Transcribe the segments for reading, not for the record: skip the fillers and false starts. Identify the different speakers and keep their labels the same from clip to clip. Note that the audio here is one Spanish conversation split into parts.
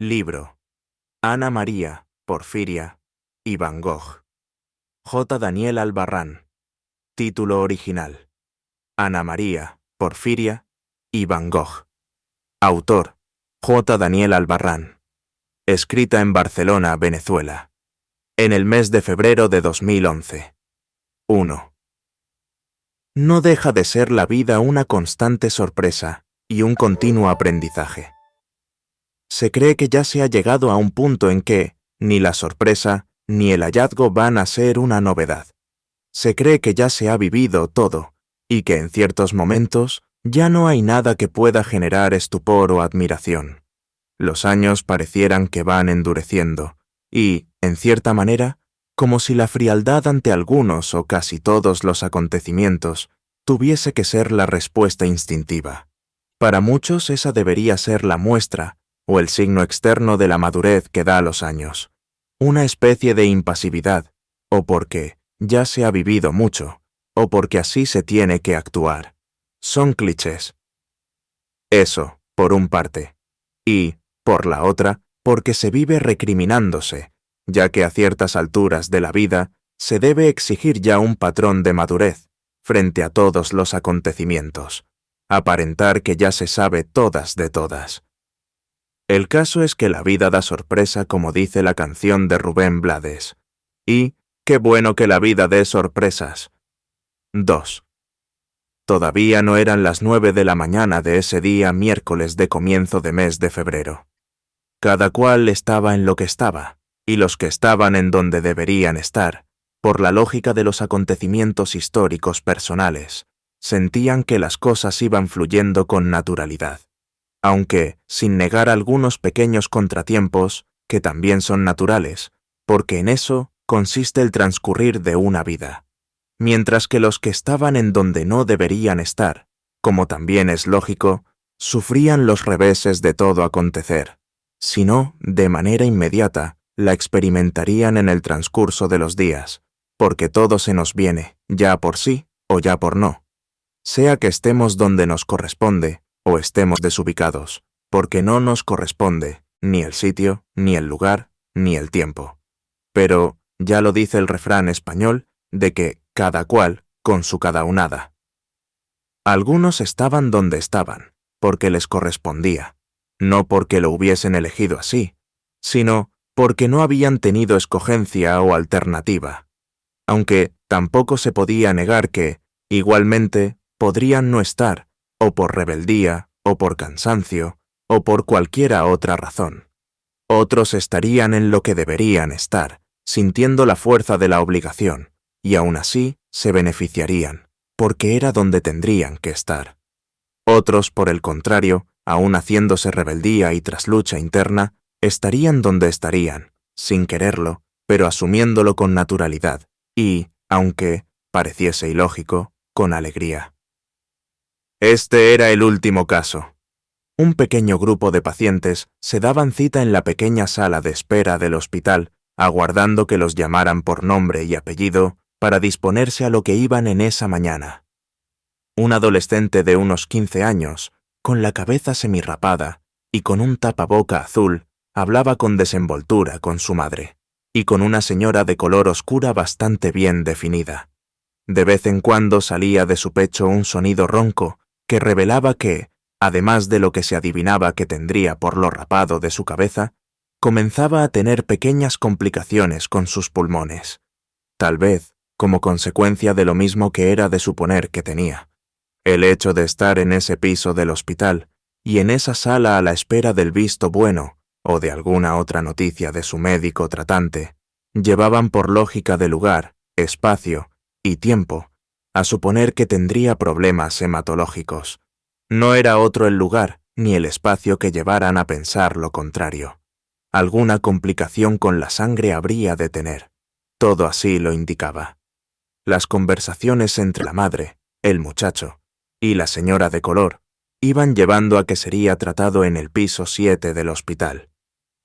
Speaker 1: Libro: Ana María, Porfiria y Van Gogh. J. Daniel Albarrán. Título original: Ana María, Porfiria y Van Gogh. Autor: J. Daniel Albarrán. Escrita en Barcelona, Venezuela, en el mes de febrero de 2011. 1. No deja de ser la vida una constante sorpresa y un continuo aprendizaje. Se cree que ya se ha llegado a un punto en que ni la sorpresa ni el hallazgo van a ser una novedad. Se cree que ya se ha vivido todo y que en ciertos momentos ya no hay nada que pueda generar estupor o admiración. Los años parecieran que van endureciendo y, en cierta manera, como si la frialdad ante algunos o casi todos los acontecimientos tuviese que ser la respuesta instintiva. Para muchos esa debería ser la muestra o el signo externo de la madurez que da los años, una especie de impasividad, o porque ya se ha vivido mucho, o porque así se tiene que actuar. Son clichés. Eso, por un parte, y, por la otra, porque se vive recriminándose, ya que a ciertas alturas de la vida se debe exigir ya un patrón de madurez frente a todos los acontecimientos, aparentar que ya se sabe todas de todas. El caso es que la vida da sorpresa, como dice la canción de Rubén Blades. Y, qué bueno que la vida dé sorpresas. 2. Todavía no eran las 9 de la mañana de ese día miércoles de comienzo de mes de febrero. Cada cual estaba en lo que estaba, y los que estaban en donde deberían estar, por la lógica de los acontecimientos históricos personales, sentían que las cosas iban fluyendo con naturalidad. Aunque, sin negar algunos pequeños contratiempos, que también son naturales, porque en eso consiste el transcurrir de una vida. Mientras que los que estaban en donde no deberían estar, como también es lógico, sufrían los reveses de todo acontecer. Si no, de manera inmediata, la experimentarían en el transcurso de los días, porque todo se nos viene, ya por sí o ya por no. Sea que estemos donde nos corresponde, o estemos desubicados, porque no nos corresponde ni el sitio, ni el lugar, ni el tiempo. Pero ya lo dice el refrán español de que cada cual con su cadaunada. Algunos estaban donde estaban, porque les correspondía, no porque lo hubiesen elegido así, sino porque no habían tenido escogencia o alternativa, aunque tampoco se podía negar que, igualmente, podrían no estar, o por rebeldía, o por cansancio, o por cualquiera otra razón. Otros estarían en lo que deberían estar, sintiendo la fuerza de la obligación, y aún así se beneficiarían, porque era donde tendrían que estar. Otros, por el contrario, aún haciéndose rebeldía y tras lucha interna, estarían donde estarían, sin quererlo, pero asumiéndolo con naturalidad, y, aunque pareciese ilógico, con alegría. Este era el último caso. Un pequeño grupo de pacientes se daban cita en la pequeña sala de espera del hospital, aguardando que los llamaran por nombre y apellido para disponerse a lo que iban en esa mañana. Un adolescente de unos 15 años, con la cabeza semirrapada y con un tapaboca azul, hablaba con desenvoltura con su madre, y con una señora de color oscura bastante bien definida. De vez en cuando salía de su pecho un sonido ronco que revelaba que, además de lo que se adivinaba que tendría por lo rapado de su cabeza, comenzaba a tener pequeñas complicaciones con sus pulmones, tal vez como consecuencia de lo mismo que era de suponer que tenía. El hecho de estar en ese piso del hospital y en esa sala a la espera del visto bueno o de alguna otra noticia de su médico tratante, llevaban por lógica de lugar, espacio y tiempo a suponer que tendría problemas hematológicos. No era otro el lugar ni el espacio que llevaran a pensar lo contrario. Alguna complicación con la sangre habría de tener. Todo así lo indicaba. Las conversaciones entre la madre, el muchacho y la señora de color iban llevando a que sería tratado en el piso 7 del hospital.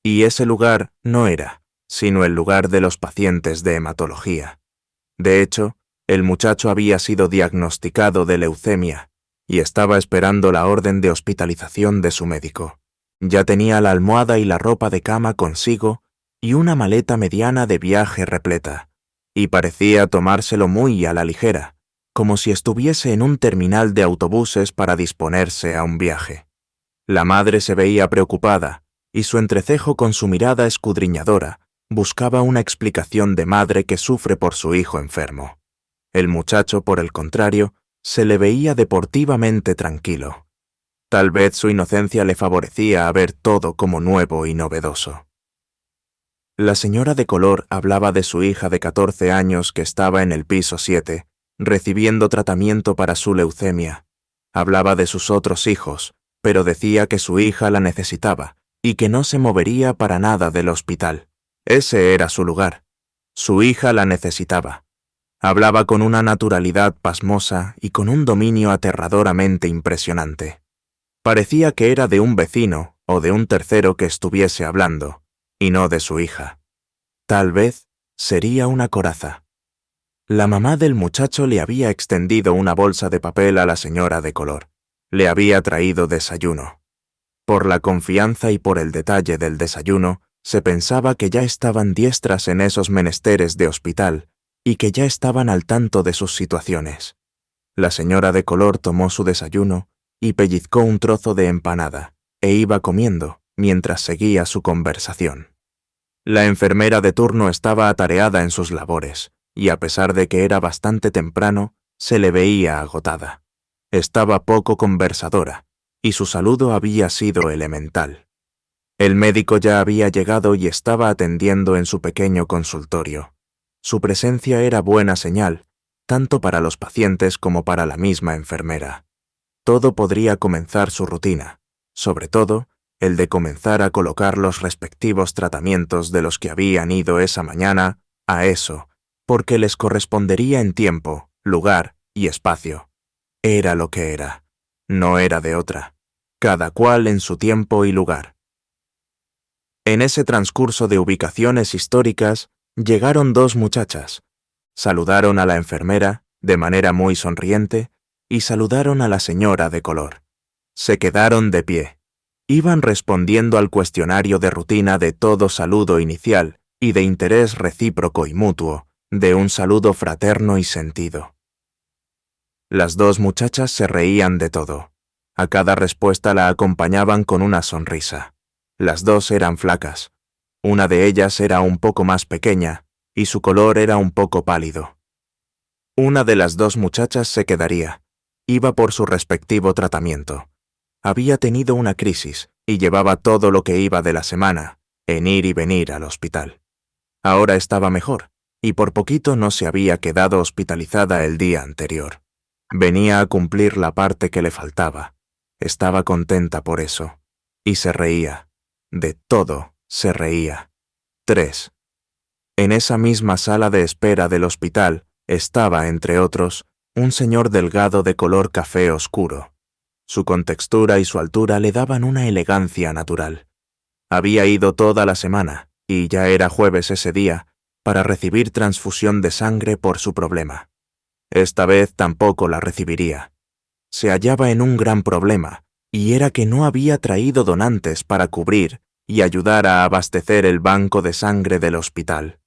Speaker 1: Y ese lugar no era, sino el lugar de los pacientes de hematología. De hecho, el muchacho había sido diagnosticado de leucemia y estaba esperando la orden de hospitalización de su médico. Ya tenía la almohada y la ropa de cama consigo y una maleta mediana de viaje repleta, y parecía tomárselo muy a la ligera, como si estuviese en un terminal de autobuses para disponerse a un viaje. La madre se veía preocupada, y su entrecejo con su mirada escudriñadora buscaba una explicación de madre que sufre por su hijo enfermo. El muchacho, por el contrario, se le veía deportivamente tranquilo. Tal vez su inocencia le favorecía a ver todo como nuevo y novedoso. La señora de color hablaba de su hija de 14 años que estaba en el piso 7, recibiendo tratamiento para su leucemia. Hablaba de sus otros hijos, pero decía que su hija la necesitaba y que no se movería para nada del hospital. Ese era su lugar. Su hija la necesitaba. Hablaba con una naturalidad pasmosa y con un dominio aterradoramente impresionante. Parecía que era de un vecino o de un tercero que estuviese hablando, y no de su hija. Tal vez sería una coraza. La mamá del muchacho le había extendido una bolsa de papel a la señora de color. Le había traído desayuno. Por la confianza y por el detalle del desayuno, se pensaba que ya estaban diestras en esos menesteres de hospital y que ya estaban al tanto de sus situaciones. La señora de color tomó su desayuno y pellizcó un trozo de empanada, e iba comiendo mientras seguía su conversación. La enfermera de turno estaba atareada en sus labores, y a pesar de que era bastante temprano, se le veía agotada. Estaba poco conversadora, y su saludo había sido elemental. El médico ya había llegado y estaba atendiendo en su pequeño consultorio. Su presencia era buena señal, tanto para los pacientes como para la misma enfermera. Todo podría comenzar su rutina, sobre todo el de comenzar a colocar los respectivos tratamientos de los que habían ido esa mañana a eso, porque les correspondería en tiempo, lugar y espacio. Era lo que era, no era de otra, cada cual en su tiempo y lugar. En ese transcurso de ubicaciones históricas llegaron dos muchachas. Saludaron a la enfermera, de manera muy sonriente, y saludaron a la señora de color. Se quedaron de pie. Iban respondiendo al cuestionario de rutina de todo saludo inicial y de interés recíproco y mutuo, de un saludo fraterno y sentido. Las dos muchachas se reían de todo. A cada respuesta la acompañaban con una sonrisa. Las dos eran flacas. Una de ellas era un poco más pequeña, y su color era un poco pálido. Una de las dos muchachas se quedaría. Iba por su respectivo tratamiento. Había tenido una crisis y llevaba todo lo que iba de la semana en ir y venir al hospital. Ahora estaba mejor, y por poquito no se había quedado hospitalizada el día anterior. Venía a cumplir la parte que le faltaba. Estaba contenta por eso. Y se reía. De todo se reía. 3. En esa misma sala de espera del hospital estaba, entre otros, un señor delgado de color café oscuro. Su contextura y su altura le daban una elegancia natural. Había ido toda la semana, y ya era jueves ese día, para recibir transfusión de sangre por su problema. Esta vez tampoco la recibiría. Se hallaba en un gran problema, y era que no había traído donantes para cubrir y ayudar a abastecer el banco de sangre del hospital.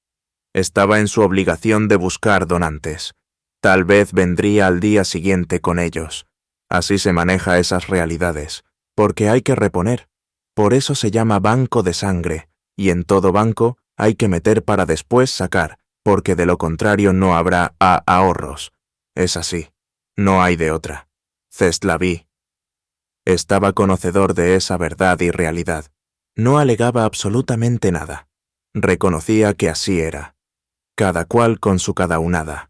Speaker 1: Estaba en su obligación de buscar donantes. Tal vez vendría al día siguiente con ellos. Así se maneja esas realidades, porque hay que reponer. Por eso se llama banco de sangre, y en todo banco hay que meter para después sacar, porque de lo contrario no habrá ahorros. Es así, no hay de otra. Cestlaví. Estaba conocedor de esa verdad y realidad. No alegaba absolutamente nada. Reconocía que así era. Cada cual con su cadaunada.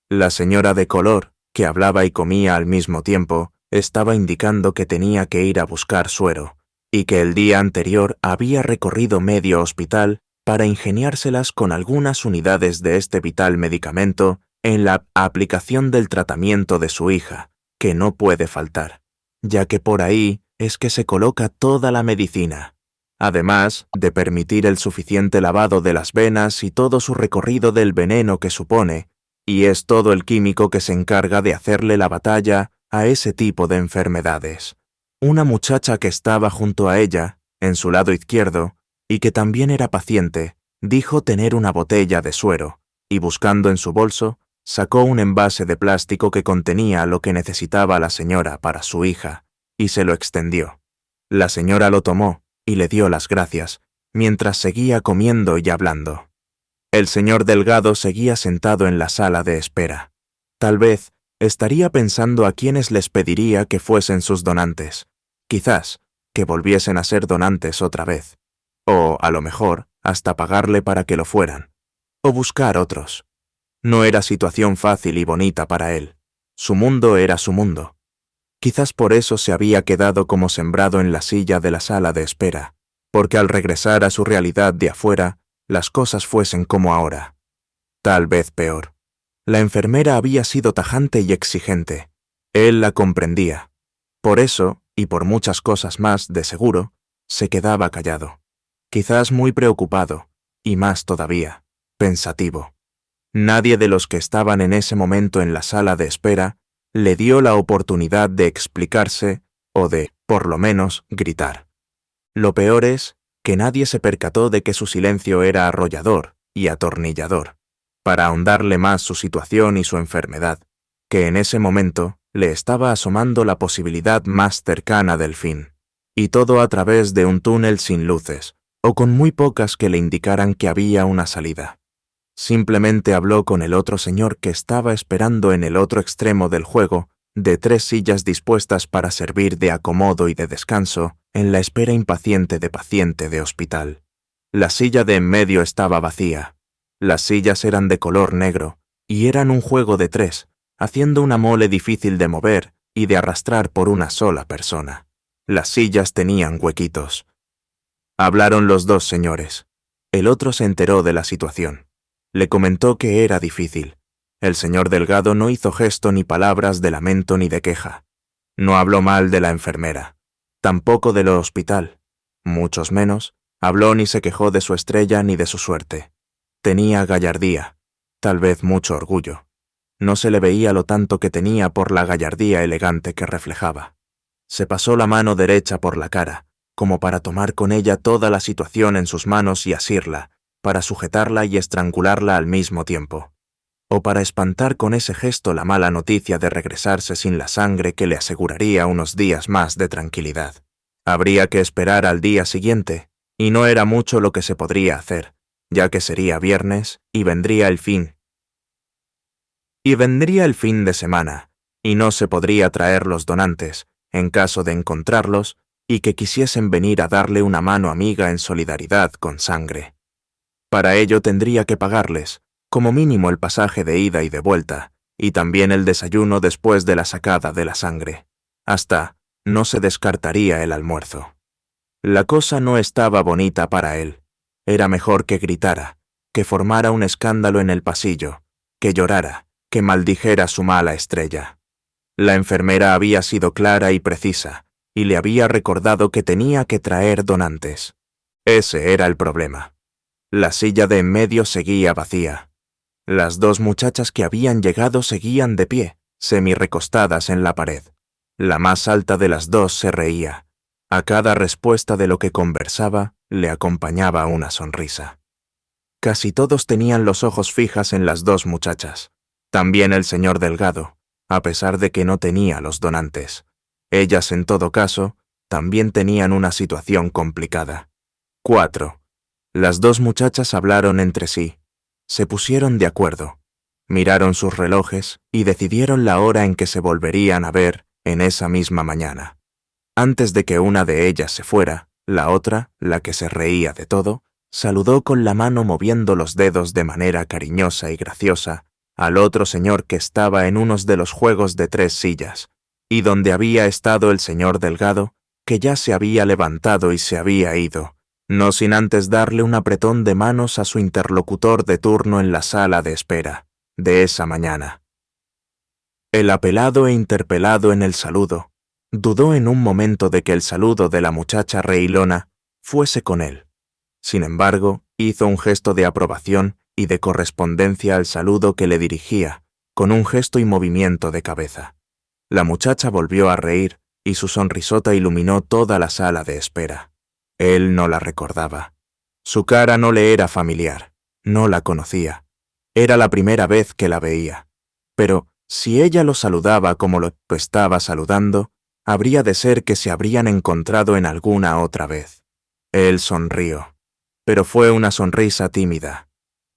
Speaker 1: La señora de color, que hablaba y comía al mismo tiempo, estaba indicando que tenía que ir a buscar suero, y que el día anterior había recorrido medio hospital para ingeniárselas con algunas unidades de este vital medicamento en la aplicación del tratamiento de su hija, que no puede faltar, ya que por ahí es que se coloca toda la medicina, además de permitir el suficiente lavado de las venas y todo su recorrido del veneno que supone, y es todo el químico que se encarga de hacerle la batalla a ese tipo de enfermedades. Una muchacha que estaba junto a ella, en su lado izquierdo, y que también era paciente, dijo tener una botella de suero, y buscando en su bolso, sacó un envase de plástico que contenía lo que necesitaba la señora para su hija, y se lo extendió. La señora lo tomó y le dio las gracias, mientras seguía comiendo y hablando. El señor Delgado seguía sentado en la sala de espera. Tal vez estaría pensando a quiénes les pediría que fuesen sus donantes. Quizás que volviesen a ser donantes otra vez. O, a lo mejor, hasta pagarle para que lo fueran. O buscar otros. No era situación fácil y bonita para él. Su mundo era su mundo. Quizás por eso se había quedado como sembrado en la silla de la sala de espera, porque al regresar a su realidad de afuera, las cosas fuesen como ahora. Tal vez peor. La enfermera había sido tajante y exigente. Él la comprendía. Por eso, y por muchas cosas más, de seguro, se quedaba callado. Quizás muy preocupado, y más todavía, pensativo. Nadie de los que estaban en ese momento en la sala de espera le dio la oportunidad de explicarse o de, por lo menos, gritar. Lo peor es que nadie se percató de que su silencio era arrollador y atornillador, para ahondarle más su situación y su enfermedad, que en ese momento le estaba asomando la posibilidad más cercana del fin, y todo a través de un túnel sin luces, o con muy pocas que le indicaran que había una salida. Simplemente habló con el otro señor que estaba esperando en el otro extremo del juego, de 3 sillas dispuestas para servir de acomodo y de descanso en la espera impaciente de paciente de hospital. La silla de en medio estaba vacía. Las sillas eran de color negro y eran un juego de 3, haciendo una mole difícil de mover y de arrastrar por una sola persona. Las sillas tenían huequitos. Hablaron los dos señores. El otro se enteró de la situación. Le comentó que era difícil. El señor Delgado no hizo gesto ni palabras de lamento ni de queja. No habló mal de la enfermera, tampoco del hospital. Muchos menos, habló ni se quejó de su estrella ni de su suerte. Tenía gallardía, tal vez mucho orgullo. No se le veía lo tanto que tenía por la gallardía elegante que reflejaba. Se pasó la mano derecha por la cara, como para tomar con ella toda la situación en sus manos y asirla, para sujetarla y estrangularla al mismo tiempo, o para espantar con ese gesto la mala noticia de regresarse sin la sangre que le aseguraría unos días más de tranquilidad. Habría que esperar al día siguiente, y no era mucho lo que se podría hacer, ya que sería viernes y vendría el fin. Y vendría el fin de semana, y no se podría traer los donantes, en caso de encontrarlos, y que quisiesen venir a darle una mano amiga en solidaridad con sangre. Para ello tendría que pagarles, como mínimo el pasaje de ida y de vuelta, y también el desayuno después de la sacada de la sangre. Hasta no se descartaría el almuerzo. La cosa no estaba bonita para él. Era mejor que gritara, que formara un escándalo en el pasillo, que llorara, que maldijera su mala estrella. La enfermera había sido clara y precisa, y le había recordado que tenía que traer donantes. Ese era el problema. La silla de en medio seguía vacía. Las 2 muchachas que habían llegado seguían de pie, semi-recostadas en la pared. La más alta de las 2 se reía. A cada respuesta de lo que conversaba le acompañaba una sonrisa. Casi todos tenían los ojos fijas en las 2 muchachas. También el señor Delgado, a pesar de que no tenía los donantes. Ellas, en todo caso, también tenían una situación complicada. 4. Las 2 muchachas hablaron entre sí. Se pusieron de acuerdo. Miraron sus relojes y decidieron la hora en que se volverían a ver en esa misma mañana. Antes de que una de ellas se fuera, la otra, la que se reía de todo, saludó con la mano moviendo los dedos de manera cariñosa y graciosa al otro señor que estaba en unos de los juegos de 3 sillas, y donde había estado el señor Delgado, que ya se había levantado y se había ido, no sin antes darle un apretón de manos a su interlocutor de turno en la sala de espera, de esa mañana. El apelado e interpelado en el saludo, dudó en un momento de que el saludo de la muchacha reilona fuese con él. Sin embargo, hizo un gesto de aprobación y de correspondencia al saludo que le dirigía, con un gesto y movimiento de cabeza. La muchacha volvió a reír y su sonrisota iluminó toda la sala de espera. Él no la recordaba. Su cara no le era familiar, no la conocía. Era la primera vez que la veía. Pero si ella lo saludaba como lo estaba saludando, habría de ser que se habrían encontrado en alguna otra vez. Él sonrió, pero fue una sonrisa tímida.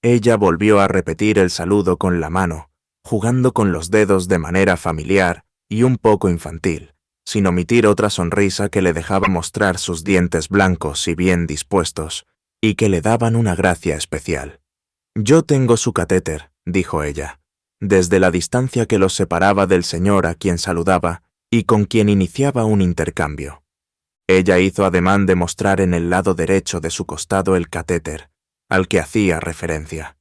Speaker 1: Ella volvió a repetir el saludo con la mano, jugando con los dedos de manera familiar y un poco infantil, sin omitir otra sonrisa que le dejaba mostrar sus dientes blancos y bien dispuestos, y que le daban una gracia especial. «Yo tengo su catéter», dijo ella, desde la distancia que los separaba del señor a quien saludaba y con quien iniciaba un intercambio. Ella hizo ademán de mostrar en el lado derecho de su costado el catéter, al que hacía referencia,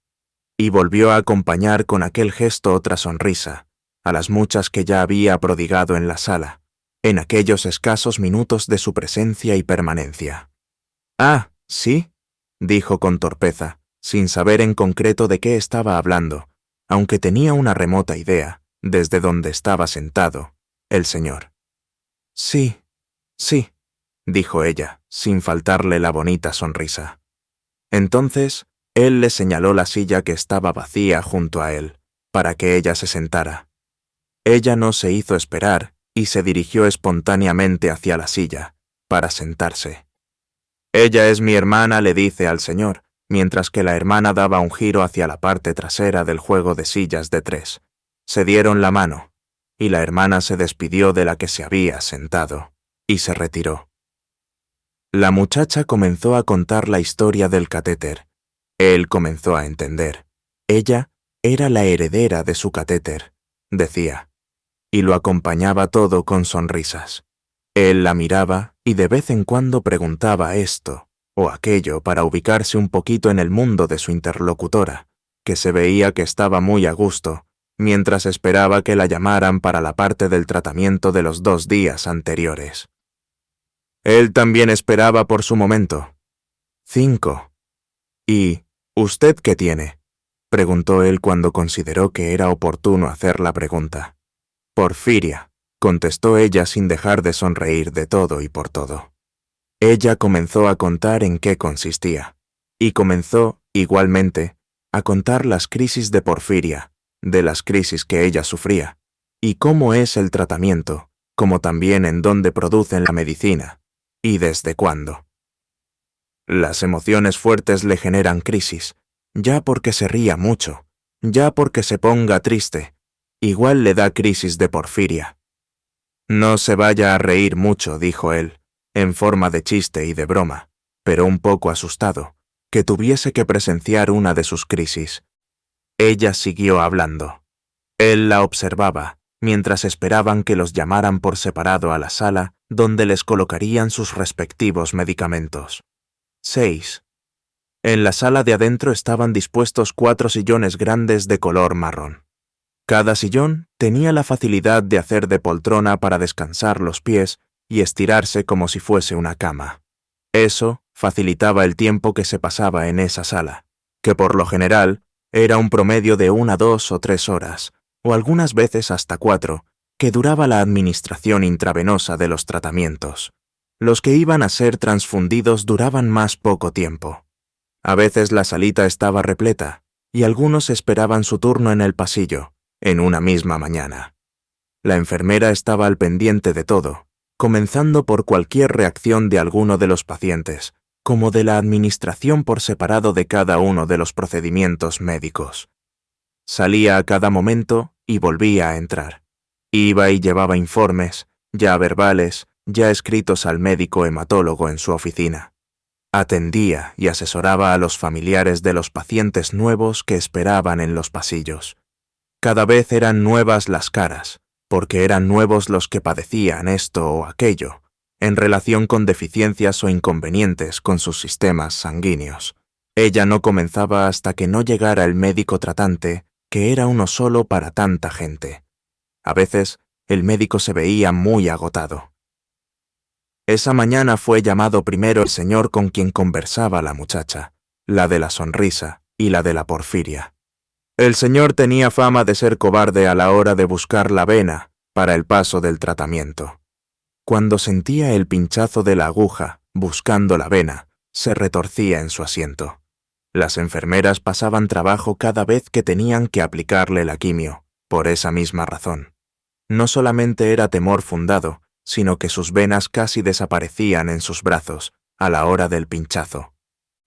Speaker 1: y volvió a acompañar con aquel gesto otra sonrisa, a las muchas que ya había prodigado en la sala, en aquellos escasos minutos de su presencia y permanencia. «Ah, ¿sí?», dijo con torpeza, sin saber en concreto de qué estaba hablando, aunque tenía una remota idea, desde donde estaba sentado, el señor. «Sí, sí», dijo ella, sin faltarle la bonita sonrisa. Entonces, él le señaló la silla que estaba vacía junto a él, para que ella se sentara. Ella no se hizo esperar y se dirigió espontáneamente hacia la silla, para sentarse. «Ella es mi hermana», le dice al señor, mientras que la hermana daba un giro hacia la parte trasera del juego de sillas de 3. Se dieron la mano, y la hermana se despidió de la que se había sentado, y se retiró. La muchacha comenzó a contar la historia del catéter. Él comenzó a entender. Ella era la heredera de su catéter, decía, y lo acompañaba todo con sonrisas. Él la miraba y de vez en cuando preguntaba esto o aquello para ubicarse un poquito en el mundo de su interlocutora, que se veía que estaba muy a gusto, mientras esperaba que la llamaran para la parte del tratamiento de los 2 días anteriores. Él también esperaba por su momento. 5. «¿Y usted qué tiene?», preguntó él cuando consideró que era oportuno hacer la pregunta. «Porfiria», contestó ella sin dejar de sonreír de todo y por todo. Ella comenzó a contar en qué consistía, y comenzó, igualmente, a contar las crisis de Porfiria, de las crisis que ella sufría, y cómo es el tratamiento, como también en dónde producen la medicina, y desde cuándo. Las emociones fuertes le generan crisis, ya porque se ría mucho, ya porque se ponga triste, igual le da crisis de Porfiria. «No se vaya a reír mucho», dijo él, en forma de chiste y de broma, pero un poco asustado, que tuviese que presenciar una de sus crisis. Ella siguió hablando. Él la observaba, mientras esperaban que los llamaran por separado a la sala, donde les colocarían sus respectivos medicamentos. 6. En la sala de adentro estaban dispuestos 4 sillones grandes de color marrón. Cada sillón tenía la facilidad de hacer de poltrona para descansar los pies y estirarse como si fuese una cama. Eso facilitaba el tiempo que se pasaba en esa sala, que por lo general era un promedio de 1, 2 o 3 horas, o algunas veces hasta 4, que duraba la administración intravenosa de los tratamientos. Los que iban a ser transfundidos duraban más poco tiempo. A veces la salita estaba repleta, y algunos esperaban su turno en el pasillo, en una misma mañana. La enfermera estaba al pendiente de todo, comenzando por cualquier reacción de alguno de los pacientes, como de la administración por separado de cada uno de los procedimientos médicos. Salía a cada momento y volvía a entrar. Iba y llevaba informes, ya verbales, ya escritos al médico hematólogo en su oficina. Atendía y asesoraba a los familiares de los pacientes nuevos que esperaban en los pasillos. Cada vez eran nuevas las caras, porque eran nuevos los que padecían esto o aquello, en relación con deficiencias o inconvenientes con sus sistemas sanguíneos. Ella no comenzaba hasta que no llegara el médico tratante, que era uno solo para tanta gente. A veces, el médico se veía muy agotado. Esa mañana fue llamado primero el señor con quien conversaba la muchacha, la de la sonrisa y la de la porfiria. El señor tenía fama de ser cobarde a la hora de buscar la vena para el paso del tratamiento. Cuando sentía el pinchazo de la aguja buscando la vena, se retorcía en su asiento. Las enfermeras pasaban trabajo cada vez que tenían que aplicarle la quimio, por esa misma razón. No solamente era temor fundado, sino que sus venas casi desaparecían en sus brazos a la hora del pinchazo.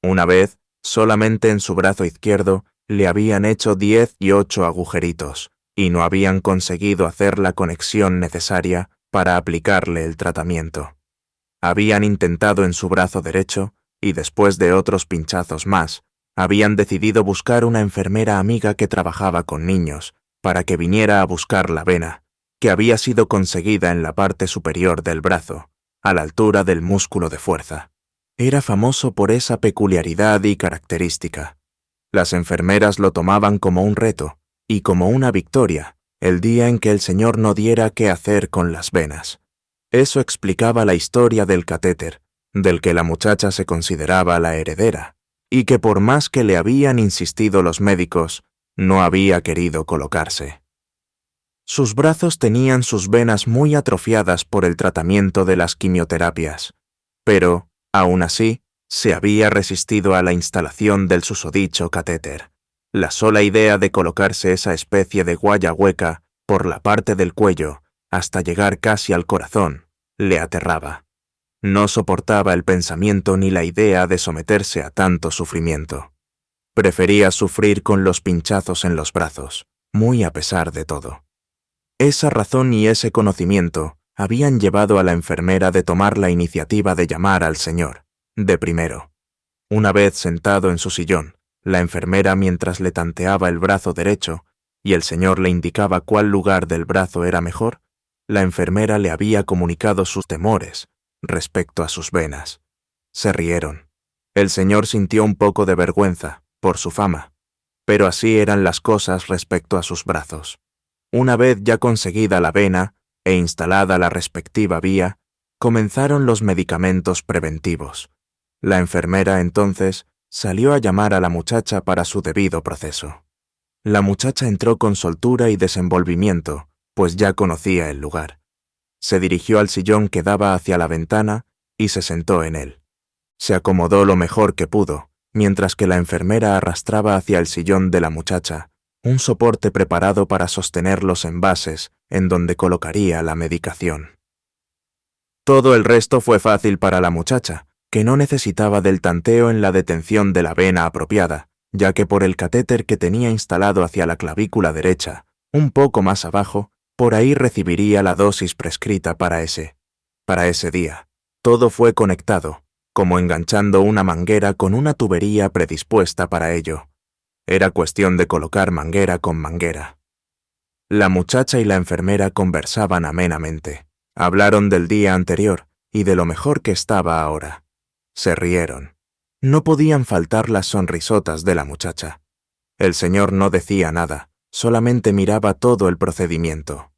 Speaker 1: Una vez, solamente en su brazo izquierdo, le habían hecho 18 agujeritos y no habían conseguido hacer la conexión necesaria para aplicarle el tratamiento. Habían intentado en su brazo derecho y después de otros pinchazos más, habían decidido buscar una enfermera amiga que trabajaba con niños para que viniera a buscar la vena, que había sido conseguida en la parte superior del brazo, a la altura del músculo de fuerza. Era famoso por esa peculiaridad y característica. Las enfermeras lo tomaban como un reto y como una victoria el día en que el señor no diera qué hacer con las venas. Eso explicaba la historia del catéter, del que la muchacha se consideraba la heredera, y que por más que le habían insistido los médicos, no había querido colocarse. Sus brazos tenían sus venas muy atrofiadas por el tratamiento de las quimioterapias, pero, aún así, se había resistido a la instalación del susodicho catéter. La sola idea de colocarse esa especie de guaya hueca por la parte del cuello, hasta llegar casi al corazón, le aterraba. No soportaba el pensamiento ni la idea de someterse a tanto sufrimiento. Prefería sufrir con los pinchazos en los brazos, muy a pesar de todo. Esa razón y ese conocimiento habían llevado a la enfermera de tomar la iniciativa de llamar al señor, de primero. Una vez sentado en su sillón, la enfermera mientras le tanteaba el brazo derecho y el señor le indicaba cuál lugar del brazo era mejor, la enfermera le había comunicado sus temores respecto a sus venas. Se rieron. El señor sintió un poco de vergüenza por su fama, pero así eran las cosas respecto a sus brazos. Una vez ya conseguida la vena e instalada la respectiva vía, comenzaron los medicamentos preventivos. La enfermera entonces salió a llamar a la muchacha para su debido proceso. La muchacha entró con soltura y desenvolvimiento, pues ya conocía el lugar. Se dirigió al sillón que daba hacia la ventana y se sentó en él. Se acomodó lo mejor que pudo, mientras que la enfermera arrastraba hacia el sillón de la muchacha un soporte preparado para sostener los envases en donde colocaría la medicación. Todo el resto fue fácil para la muchacha, que no necesitaba del tanteo en la detención de la vena apropiada, ya que por el catéter que tenía instalado hacia la clavícula derecha, un poco más abajo, por ahí recibiría la dosis prescrita para ese día. Todo fue conectado, como enganchando una manguera con una tubería predispuesta para ello. Era cuestión de colocar manguera con manguera. La muchacha y la enfermera conversaban amenamente. Hablaron del día anterior y de lo mejor que estaba ahora. Se rieron. No podían faltar las sonrisotas de la muchacha. El señor no decía nada, solamente miraba todo el procedimiento.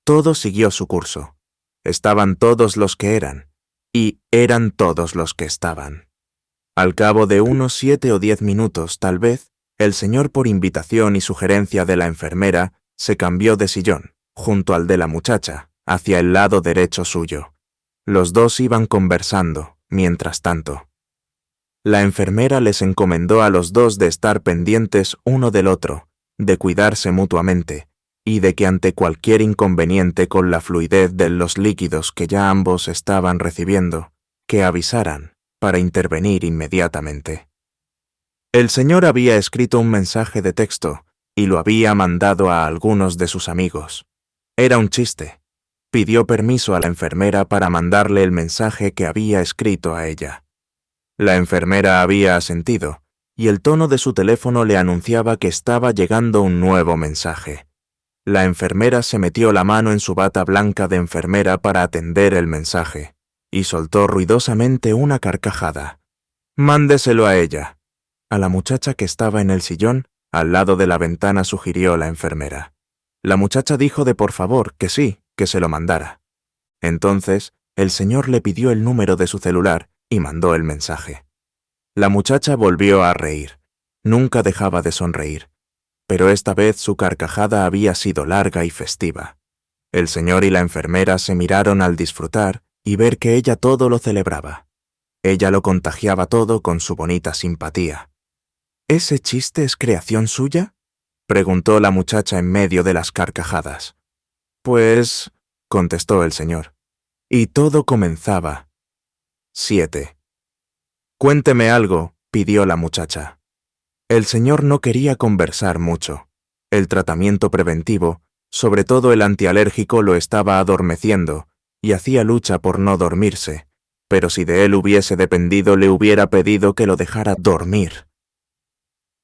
Speaker 1: Todo siguió su curso. Estaban todos los que eran, y eran todos los que estaban. Al cabo de unos 7 o 10 minutos, tal vez, el señor, por invitación y sugerencia de la enfermera, se cambió de sillón, junto al de la muchacha, hacia el lado derecho suyo. Los dos iban conversando, mientras tanto. La enfermera les encomendó a los dos de estar pendientes uno del otro, de cuidarse mutuamente, y de que ante cualquier inconveniente con la fluidez de los líquidos que ya ambos estaban recibiendo, que avisaran para intervenir inmediatamente. El señor había escrito un mensaje de texto y lo había mandado a algunos de sus amigos. Era un chiste. Pidió permiso a la enfermera para mandarle el mensaje que había escrito a ella. La enfermera había asentido, y el tono de su teléfono le anunciaba que estaba llegando un nuevo mensaje. La enfermera se metió la mano en su bata blanca de enfermera para atender el mensaje, y soltó ruidosamente una carcajada. «Mándeselo a ella». A la muchacha que estaba en el sillón, al lado de la ventana, sugirió la enfermera. La muchacha dijo de por favor que sí, que se lo mandara. Entonces, el señor le pidió el número de su celular y mandó el mensaje. La muchacha volvió a reír. Nunca dejaba de sonreír. Pero esta vez su carcajada había sido larga y festiva. El señor y la enfermera se miraron al disfrutar y ver que ella todo lo celebraba. Ella lo contagiaba todo con su bonita simpatía. ¿Ese chiste es creación suya?, preguntó la muchacha en medio de las carcajadas. Pues, contestó el señor. Y todo comenzaba. 7. Cuénteme algo, pidió la muchacha. El señor no quería conversar mucho. El tratamiento preventivo, sobre todo el antialérgico, lo estaba adormeciendo y hacía lucha por no dormirse, pero si de él hubiese dependido le hubiera pedido que lo dejara dormir.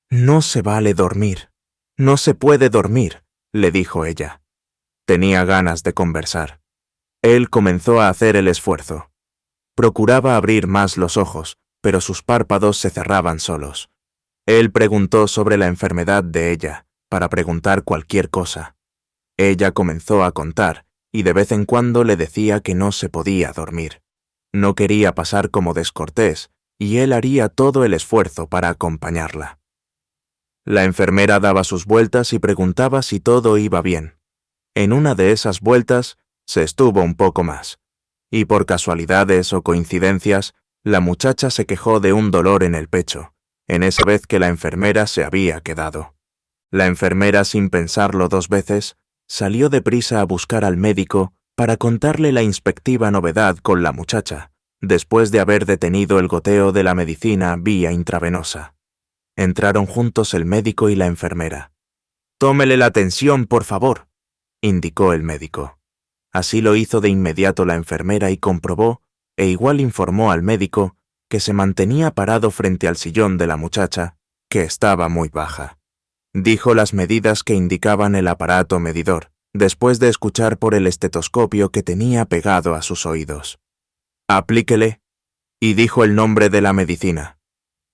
Speaker 1: No se vale dormir. No se puede dormir, le dijo ella. Tenía ganas de conversar. Él comenzó a hacer el esfuerzo. Procuraba abrir más los ojos, pero sus párpados se cerraban solos. Él preguntó sobre la enfermedad de ella, para preguntar cualquier cosa. Ella comenzó a contar, y de vez en cuando le decía que no se podía dormir. No quería pasar como descortés, y él haría todo el esfuerzo para acompañarla. La enfermera daba sus vueltas y preguntaba si todo iba bien. En una de esas vueltas se estuvo un poco más, y por casualidades o coincidencias, la muchacha se quejó de un dolor en el pecho, en esa vez que la enfermera se había quedado. La enfermera, sin pensarlo 2 veces, salió deprisa a buscar al médico para contarle la inspectiva novedad con la muchacha, después de haber detenido el goteo de la medicina vía intravenosa. Entraron juntos el médico y la enfermera. «Tómele la tensión, por favor», indicó el médico. Así lo hizo de inmediato la enfermera y comprobó, e igual informó al médico, que se mantenía parado frente al sillón de la muchacha, que estaba muy baja. Dijo las medidas que indicaban el aparato medidor, después de escuchar por el estetoscopio que tenía pegado a sus oídos. «Aplíquele», y dijo el nombre de la medicina.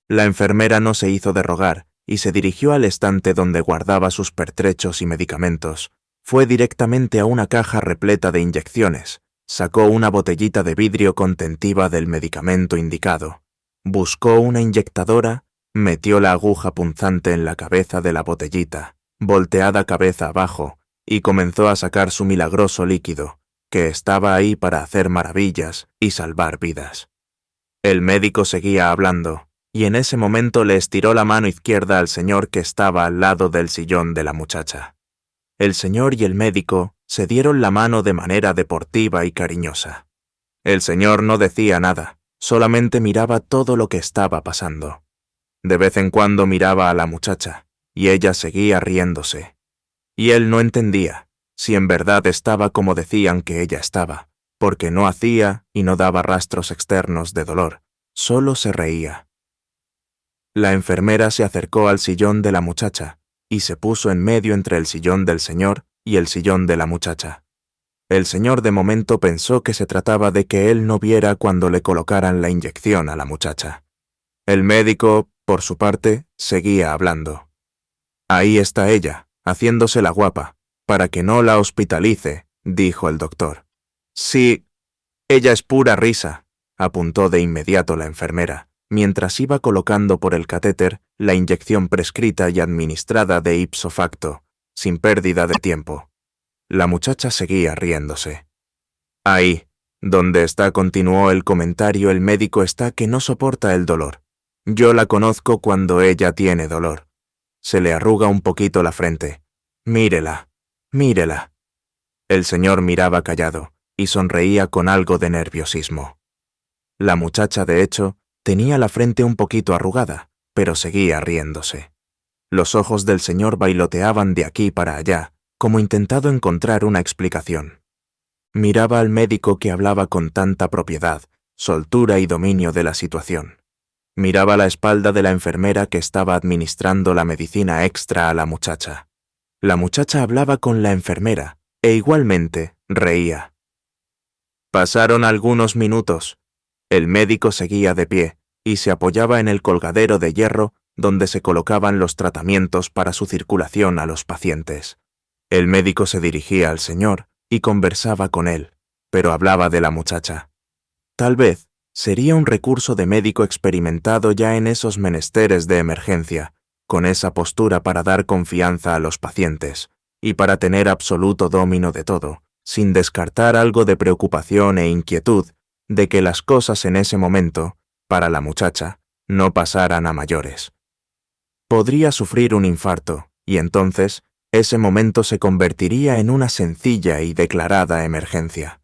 Speaker 1: La enfermera no se hizo de rogar y se dirigió al estante donde guardaba sus pertrechos y medicamentos. Fue directamente a una caja repleta de inyecciones, sacó una botellita de vidrio contentiva del medicamento indicado, buscó una inyectadora, metió la aguja punzante en la cabeza de la botellita, volteada cabeza abajo, y comenzó a sacar su milagroso líquido, que estaba ahí para hacer maravillas y salvar vidas. El médico seguía hablando, y en ese momento le estiró la mano izquierda al señor que estaba al lado del sillón de la muchacha. El señor y el médico se dieron la mano de manera deportiva y cariñosa. El señor no decía nada, solamente miraba todo lo que estaba pasando. De vez en cuando miraba a la muchacha, y ella seguía riéndose. Y él no entendía si en verdad estaba como decían que ella estaba, porque no hacía y no daba rastros externos de dolor, solo se reía. La enfermera se acercó al sillón de la muchacha y se puso en medio entre el sillón del señor y el sillón de la muchacha. El señor de momento pensó que se trataba de que él no viera cuando le colocaran la inyección a la muchacha. El médico, por su parte, seguía hablando. «Ahí está ella, haciéndose la guapa, para que no la hospitalice», dijo el doctor. «Sí, ella es pura risa», apuntó de inmediato la enfermera, mientras iba colocando por el catéter la inyección prescrita y administrada de ipso facto, sin pérdida de tiempo. La muchacha seguía riéndose. «Ahí, donde está», continuó el comentario, «el médico está que no soporta el dolor. Yo la conozco cuando ella tiene dolor. Se le arruga un poquito la frente. Mírela, mírela». El señor miraba callado y sonreía con algo de nerviosismo. La muchacha, de hecho, tenía la frente un poquito arrugada, pero seguía riéndose. Los ojos del señor bailoteaban de aquí para allá, como intentando encontrar una explicación. Miraba al médico que hablaba con tanta propiedad, soltura y dominio de la situación. Miraba la espalda de la enfermera que estaba administrando la medicina extra a la muchacha. La muchacha hablaba con la enfermera e igualmente reía. Pasaron algunos minutos. El médico seguía de pie y se apoyaba en el colgadero de hierro donde se colocaban los tratamientos para su circulación a los pacientes. El médico se dirigía al señor y conversaba con él, pero hablaba de la muchacha. Tal vez sería un recurso de médico experimentado ya en esos menesteres de emergencia, con esa postura para dar confianza a los pacientes y para tener absoluto dominio de todo, sin descartar algo de preocupación e inquietud de que las cosas en ese momento para la muchacha, no pasaran a mayores. Podría sufrir un infarto, y entonces ese momento se convertiría en una sencilla y declarada emergencia,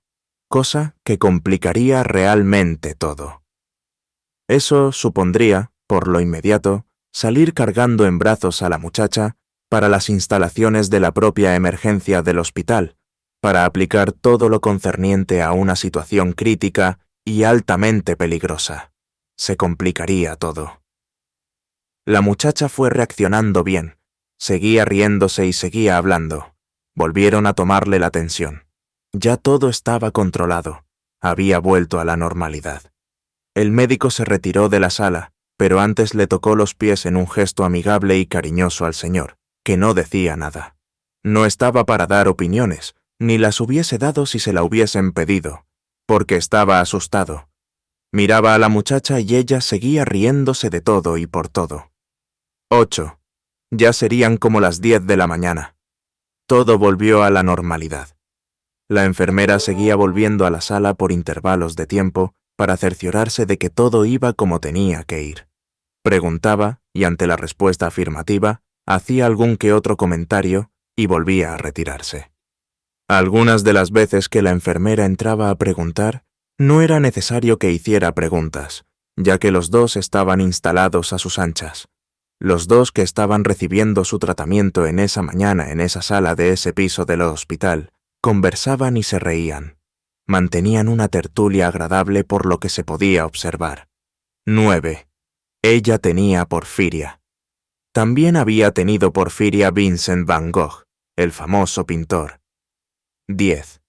Speaker 1: cosa que complicaría realmente todo. Eso supondría, por lo inmediato, salir cargando en brazos a la muchacha para las instalaciones de la propia emergencia del hospital, para aplicar todo lo concerniente a una situación crítica y altamente peligrosa. Se complicaría todo. La muchacha fue reaccionando bien, seguía riéndose y seguía hablando. Volvieron a tomarle la tensión. Ya todo estaba controlado, había vuelto a la normalidad. El médico se retiró de la sala, pero antes le tocó los pies en un gesto amigable y cariñoso al señor, que no decía nada. No estaba para dar opiniones, ni las hubiese dado si se la hubiesen pedido, porque estaba asustado. Miraba a la muchacha y ella seguía riéndose de todo y por todo. 8. Ya serían como las 10 de la mañana. Todo volvió a la normalidad. La enfermera seguía volviendo a la sala por intervalos de tiempo para cerciorarse de que todo iba como tenía que ir. Preguntaba, y ante la respuesta afirmativa, hacía algún que otro comentario y volvía a retirarse. Algunas de las veces que la enfermera entraba a preguntar, no era necesario que hiciera preguntas, ya que los dos estaban instalados a sus anchas. Los dos que estaban recibiendo su tratamiento en esa mañana en esa sala de ese piso del hospital, conversaban y se reían. Mantenían una tertulia agradable por lo que se podía observar. 9. Ella tenía porfiria. También había tenido porfiria Vincent van Gogh, el famoso pintor. 10.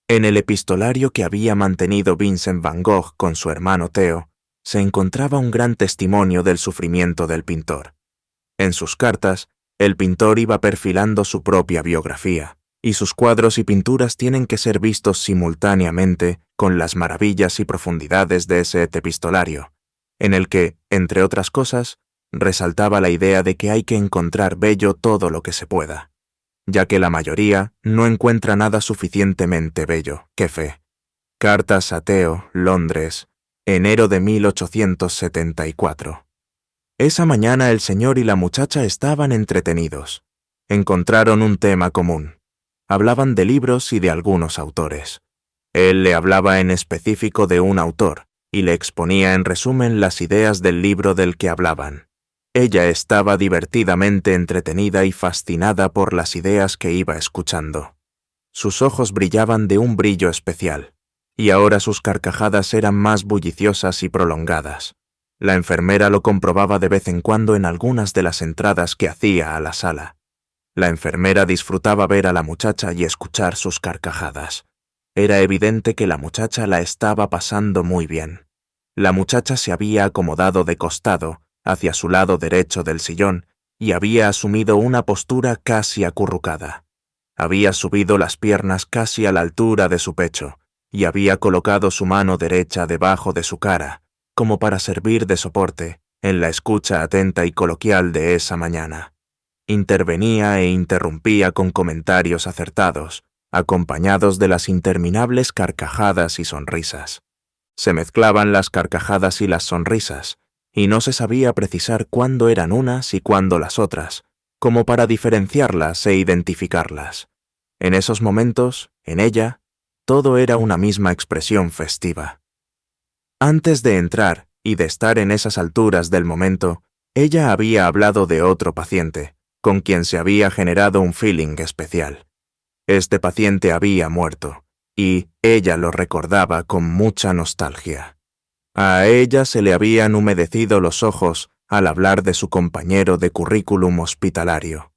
Speaker 1: En el epistolario que había mantenido Vincent van Gogh con su hermano Theo, se encontraba un gran testimonio del sufrimiento del pintor. En sus cartas, el pintor iba perfilando su propia biografía, y sus cuadros y pinturas tienen que ser vistos simultáneamente con las maravillas y profundidades de ese epistolario, en el que, entre otras cosas, resaltaba la idea de que hay que encontrar bello todo lo que se pueda, ya que la mayoría no encuentra nada suficientemente bello. ¡Qué fe! Cartas a Theo, Londres, enero de 1874. Esa mañana el señor y la muchacha estaban entretenidos. Encontraron un tema común. Hablaban de libros y de algunos autores. Él le hablaba en específico de un autor, y le exponía en resumen las ideas del libro del que hablaban. Ella estaba divertidamente entretenida y fascinada por las ideas que iba escuchando. Sus ojos brillaban de un brillo especial, y ahora sus carcajadas eran más bulliciosas y prolongadas. La enfermera lo comprobaba de vez en cuando en algunas de las entradas que hacía a la sala. La enfermera disfrutaba ver a la muchacha y escuchar sus carcajadas. Era evidente que la muchacha la estaba pasando muy bien. La muchacha se había acomodado de costado, hacia su lado derecho del sillón, y había asumido una postura casi acurrucada. Había subido las piernas casi a la altura de su pecho, y había colocado su mano derecha debajo de su cara, como para servir de soporte en la escucha atenta y coloquial de esa mañana. Intervenía e interrumpía con comentarios acertados, acompañados de las interminables carcajadas y sonrisas. Se mezclaban las carcajadas y las sonrisas, y no se sabía precisar cuándo eran unas y cuándo las otras, como para diferenciarlas e identificarlas. En esos momentos, en ella, todo era una misma expresión festiva. Antes de entrar y de estar en esas alturas del momento, ella había hablado de otro paciente, con quien se había generado un feeling especial. Este paciente había muerto, y ella lo recordaba con mucha nostalgia. A ella se le habían humedecido los ojos al hablar de su compañero de currículum hospitalario.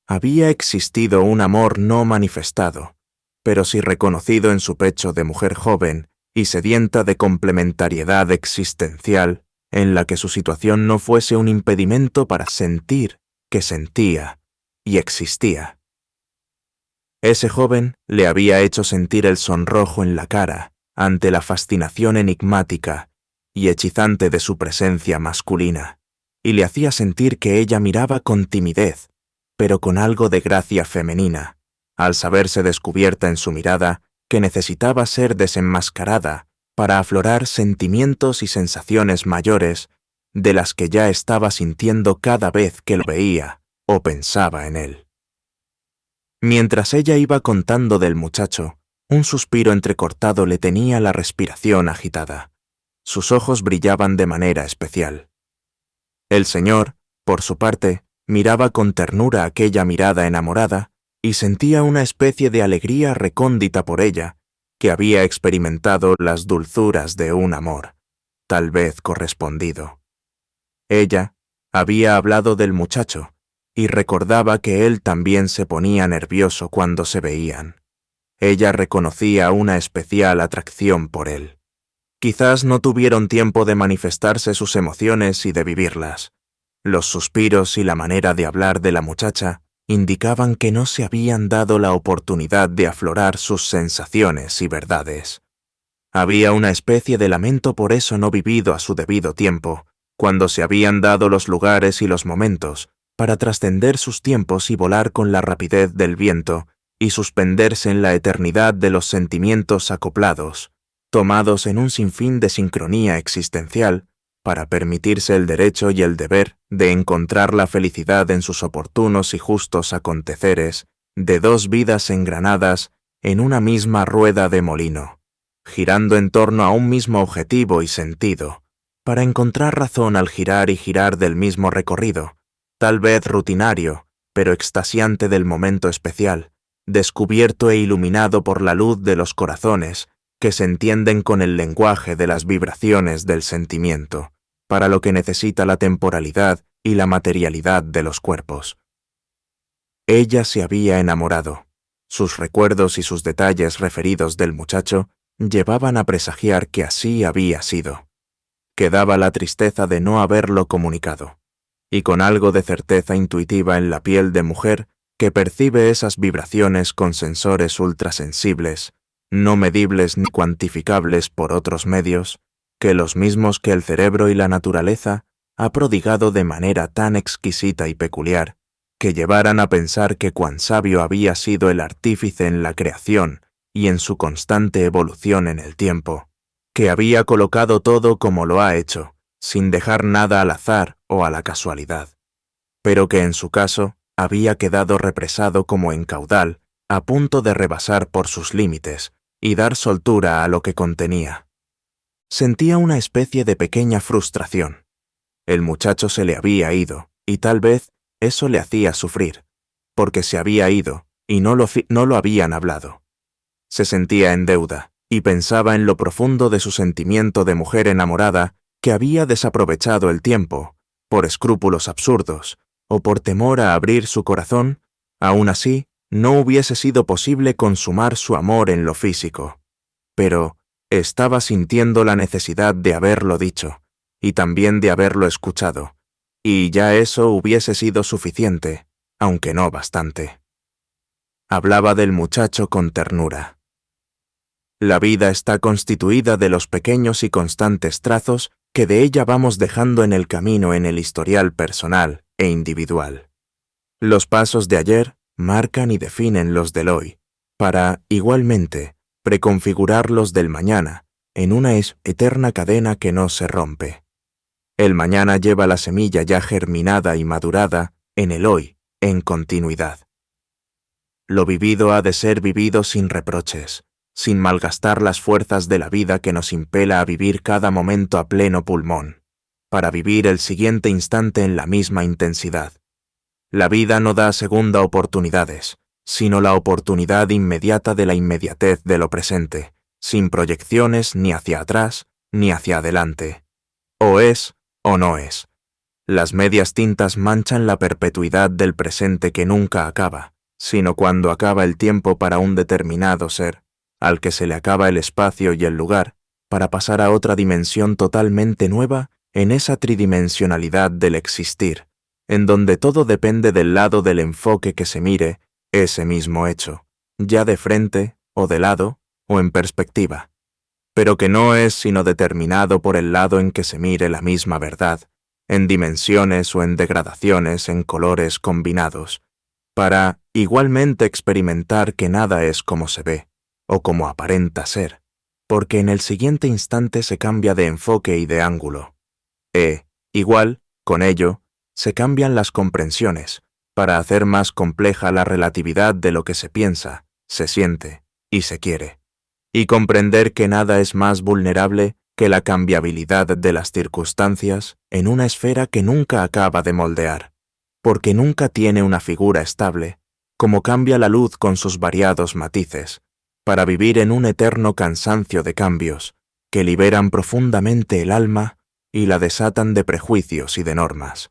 Speaker 1: Había existido un amor no manifestado, pero sí reconocido en su pecho de mujer joven y sedienta de complementariedad existencial, en la que su situación no fuese un impedimento para sentir que sentía y existía. Ese joven le había hecho sentir el sonrojo en la cara ante la fascinación enigmática y hechizante de su presencia masculina, y le hacía sentir que ella miraba con timidez, pero con algo de gracia femenina, al saberse descubierta en su mirada que necesitaba ser desenmascarada para aflorar sentimientos y sensaciones mayores de las que ya estaba sintiendo cada vez que lo veía o pensaba en él. Mientras ella iba contando del muchacho, un suspiro entrecortado le tenía la respiración agitada. Sus ojos brillaban de manera especial. El señor, por su parte, miraba con ternura aquella mirada enamorada y sentía una especie de alegría recóndita por ella, que había experimentado las dulzuras de un amor, tal vez correspondido. Ella había hablado del muchacho y recordaba que él también se ponía nervioso cuando se veían. Ella reconocía una especial atracción por él. Quizás no tuvieron tiempo de manifestarse sus emociones y de vivirlas. Los suspiros y la manera de hablar de la muchacha indicaban que no se habían dado la oportunidad de aflorar sus sensaciones y verdades. Había una especie de lamento por eso no vivido a su debido tiempo, cuando se habían dado los lugares y los momentos para trascender sus tiempos y volar con la rapidez del viento y suspenderse en la eternidad de los sentimientos acoplados, tomados en un sinfín de sincronía existencial, para permitirse el derecho y el deber de encontrar la felicidad en sus oportunos y justos aconteceres de dos vidas engranadas en una misma rueda de molino, girando en torno a un mismo objetivo y sentido, para encontrar razón al girar y girar del mismo recorrido, tal vez rutinario, pero extasiante del momento especial, descubierto e iluminado por la luz de los corazones que se entienden con el lenguaje de las vibraciones del sentimiento, para lo que necesita la temporalidad y la materialidad de los cuerpos. Ella se había enamorado. Sus recuerdos y sus detalles referidos del muchacho llevaban a presagiar que así había sido. Quedaba la tristeza de no haberlo comunicado, y con algo de certeza intuitiva en la piel de mujer que percibe esas vibraciones con sensores ultrasensibles, no medibles ni cuantificables por otros medios, que los mismos que el cerebro y la naturaleza ha prodigado de manera tan exquisita y peculiar, que llevaran a pensar que cuán sabio había sido el artífice en la creación y en su constante evolución en el tiempo, que había colocado todo como lo ha hecho, sin dejar nada al azar o a la casualidad, pero que en su caso había quedado represado como en caudal, a punto de rebasar por sus límites y dar soltura a lo que contenía. Sentía una especie de pequeña frustración. El muchacho se le había ido, y tal vez eso le hacía sufrir, porque se había ido y no lo habían hablado. Se sentía en deuda, y pensaba en lo profundo de su sentimiento de mujer enamorada que había desaprovechado el tiempo, por escrúpulos absurdos, o por temor a abrir su corazón. Aún así, no hubiese sido posible consumar su amor en lo físico. Pero estaba sintiendo la necesidad de haberlo dicho, y también de haberlo escuchado, y ya eso hubiese sido suficiente, aunque no bastante. Hablaba del muchacho con ternura. La vida está constituida de los pequeños y constantes trazos que de ella vamos dejando en el camino en el historial personal e individual. Los pasos de ayer marcan y definen los del hoy, para, igualmente, preconfigurar los del mañana en una eterna cadena que no se rompe. El mañana lleva la semilla ya germinada y madurada en el hoy, en continuidad. Lo vivido ha de ser vivido sin reproches, sin malgastar las fuerzas de la vida que nos impela a vivir cada momento a pleno pulmón, para vivir el siguiente instante en la misma intensidad. La vida no da segunda oportunidades, sino la oportunidad inmediata de la inmediatez de lo presente, sin proyecciones ni hacia atrás ni hacia adelante. O es o no es. Las medias tintas manchan la perpetuidad del presente que nunca acaba, sino cuando acaba el tiempo para un determinado ser, al que se le acaba el espacio y el lugar, para pasar a otra dimensión totalmente nueva en esa tridimensionalidad del existir, en donde todo depende del lado del enfoque que se mire ese mismo hecho, ya de frente, o de lado, o en perspectiva, pero que no es sino determinado por el lado en que se mire la misma verdad, en dimensiones o en degradaciones en colores combinados, para igualmente experimentar que nada es como se ve, o como aparenta ser, porque en el siguiente instante se cambia de enfoque y de ángulo. Igual, con ello, se cambian las comprensiones, para hacer más compleja la relatividad de lo que se piensa, se siente y se quiere, y comprender que nada es más vulnerable que la cambiabilidad de las circunstancias en una esfera que nunca acaba de moldear, porque nunca tiene una figura estable, como cambia la luz con sus variados matices, para vivir en un eterno cansancio de cambios que liberan profundamente el alma y la desatan de prejuicios y de normas,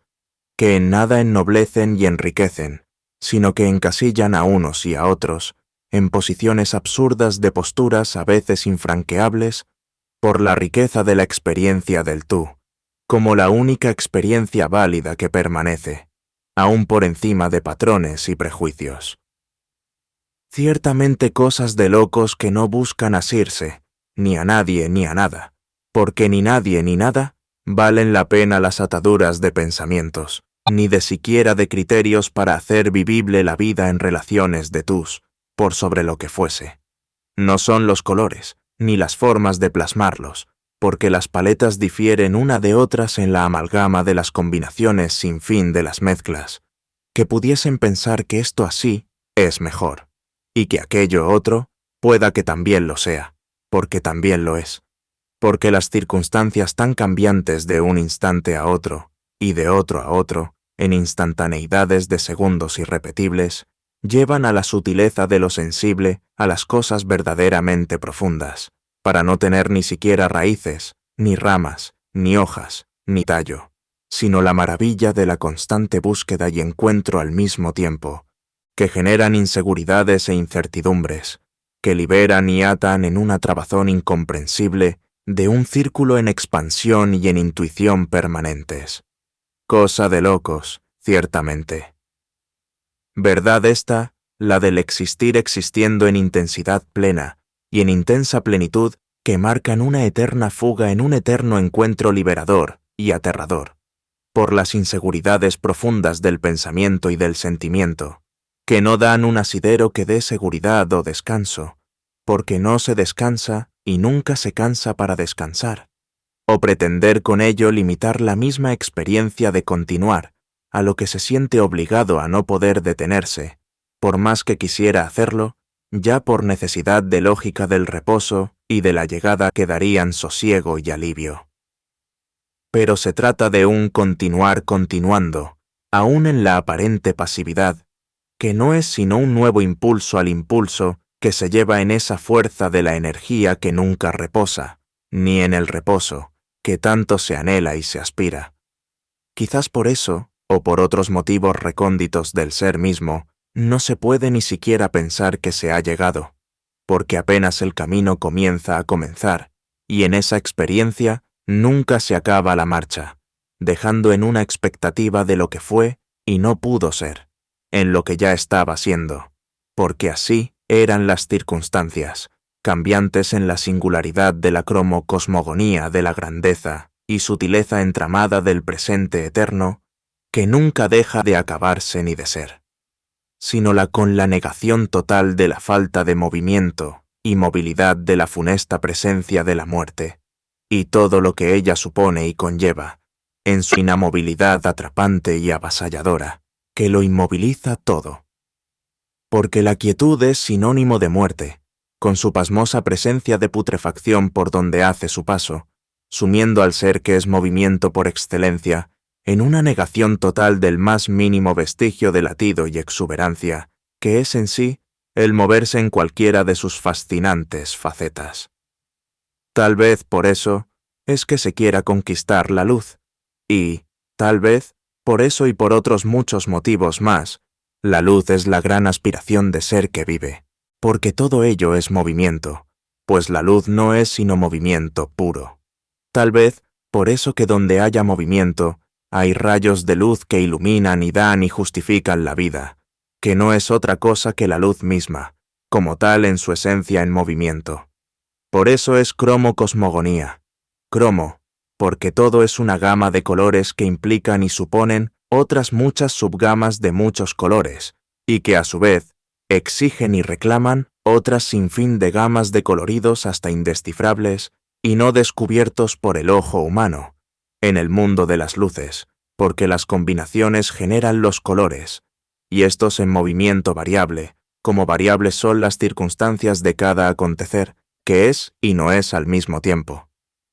Speaker 1: que en nada ennoblecen y enriquecen, sino que encasillan a unos y a otros en posiciones absurdas de posturas a veces infranqueables por la riqueza de la experiencia del tú, como la única experiencia válida que permanece, aún por encima de patrones y prejuicios. Ciertamente cosas de locos que no buscan asirse, ni a nadie ni a nada, porque ni nadie ni nada valen la pena las ataduras de pensamientos, ni de siquiera de criterios para hacer vivible la vida en relaciones de tus, por sobre lo que fuese. No son los colores, ni las formas de plasmarlos, porque las paletas difieren una de otras en la amalgama de las combinaciones sin fin de las mezclas, que pudiesen pensar que esto así es mejor, y que aquello otro pueda que también lo sea, porque también lo es, porque las circunstancias tan cambiantes de un instante a otro, y de otro a otro, en instantaneidades de segundos irrepetibles, llevan a la sutileza de lo sensible a las cosas verdaderamente profundas, para no tener ni siquiera raíces, ni ramas, ni hojas, ni tallo, sino la maravilla de la constante búsqueda y encuentro al mismo tiempo, que generan inseguridades e incertidumbres, que liberan y atan en una trabazón incomprensible de un círculo en expansión y en intuición permanentes. Cosa de locos, ciertamente. Verdad esta, la del existir existiendo en intensidad plena y en intensa plenitud que marcan una eterna fuga en un eterno encuentro liberador y aterrador, por las inseguridades profundas del pensamiento y del sentimiento, que no dan un asidero que dé seguridad o descanso, porque no se descansa y nunca se cansa para descansar, o pretender con ello limitar la misma experiencia de continuar a lo que se siente obligado a no poder detenerse, por más que quisiera hacerlo, ya por necesidad de lógica del reposo y de la llegada que darían sosiego y alivio. Pero se trata de un continuar continuando, aún en la aparente pasividad, que no es sino un nuevo impulso al impulso que se lleva en esa fuerza de la energía que nunca reposa, ni en el reposo, que tanto se anhela y se aspira. Quizás por eso, o por otros motivos recónditos del ser mismo, no se puede ni siquiera pensar que se ha llegado, porque apenas el camino comienza a comenzar, y en esa experiencia nunca se acaba la marcha, dejando en una expectativa de lo que fue y no pudo ser, en lo que ya estaba siendo, porque así eran las circunstancias, cambiantes en la singularidad de la cromocosmogonía de la grandeza y sutileza entramada del presente eterno, que nunca deja de acabarse ni de ser, sino con la negación total de la falta de movimiento y movilidad de la funesta presencia de la muerte, y todo lo que ella supone y conlleva, en su inamovilidad atrapante y avasalladora, que lo inmoviliza todo. Porque la quietud es sinónimo de muerte, con su pasmosa presencia de putrefacción por donde hace su paso, sumiendo al ser que es movimiento por excelencia, en una negación total del más mínimo vestigio de latido y exuberancia, que es en sí el moverse en cualquiera de sus fascinantes facetas. Tal vez por eso es que se quiera conquistar la luz, y, tal vez, por eso y por otros muchos motivos más, la luz es la gran aspiración de ser que vive, porque todo ello es movimiento, pues la luz no es sino movimiento puro. Tal vez, por eso que donde haya movimiento, hay rayos de luz que iluminan y dan y justifican la vida, que no es otra cosa que la luz misma, como tal en su esencia en movimiento. Por eso es cromocosmogonía. Cromo, porque todo es una gama de colores que implican y suponen otras muchas subgamas de muchos colores, y que a su vez exigen y reclaman otras sin fin de gamas de coloridos hasta indescifrables y no descubiertos por el ojo humano, en el mundo de las luces, porque las combinaciones generan los colores, y estos en movimiento variable, como variables son las circunstancias de cada acontecer, que es y no es al mismo tiempo,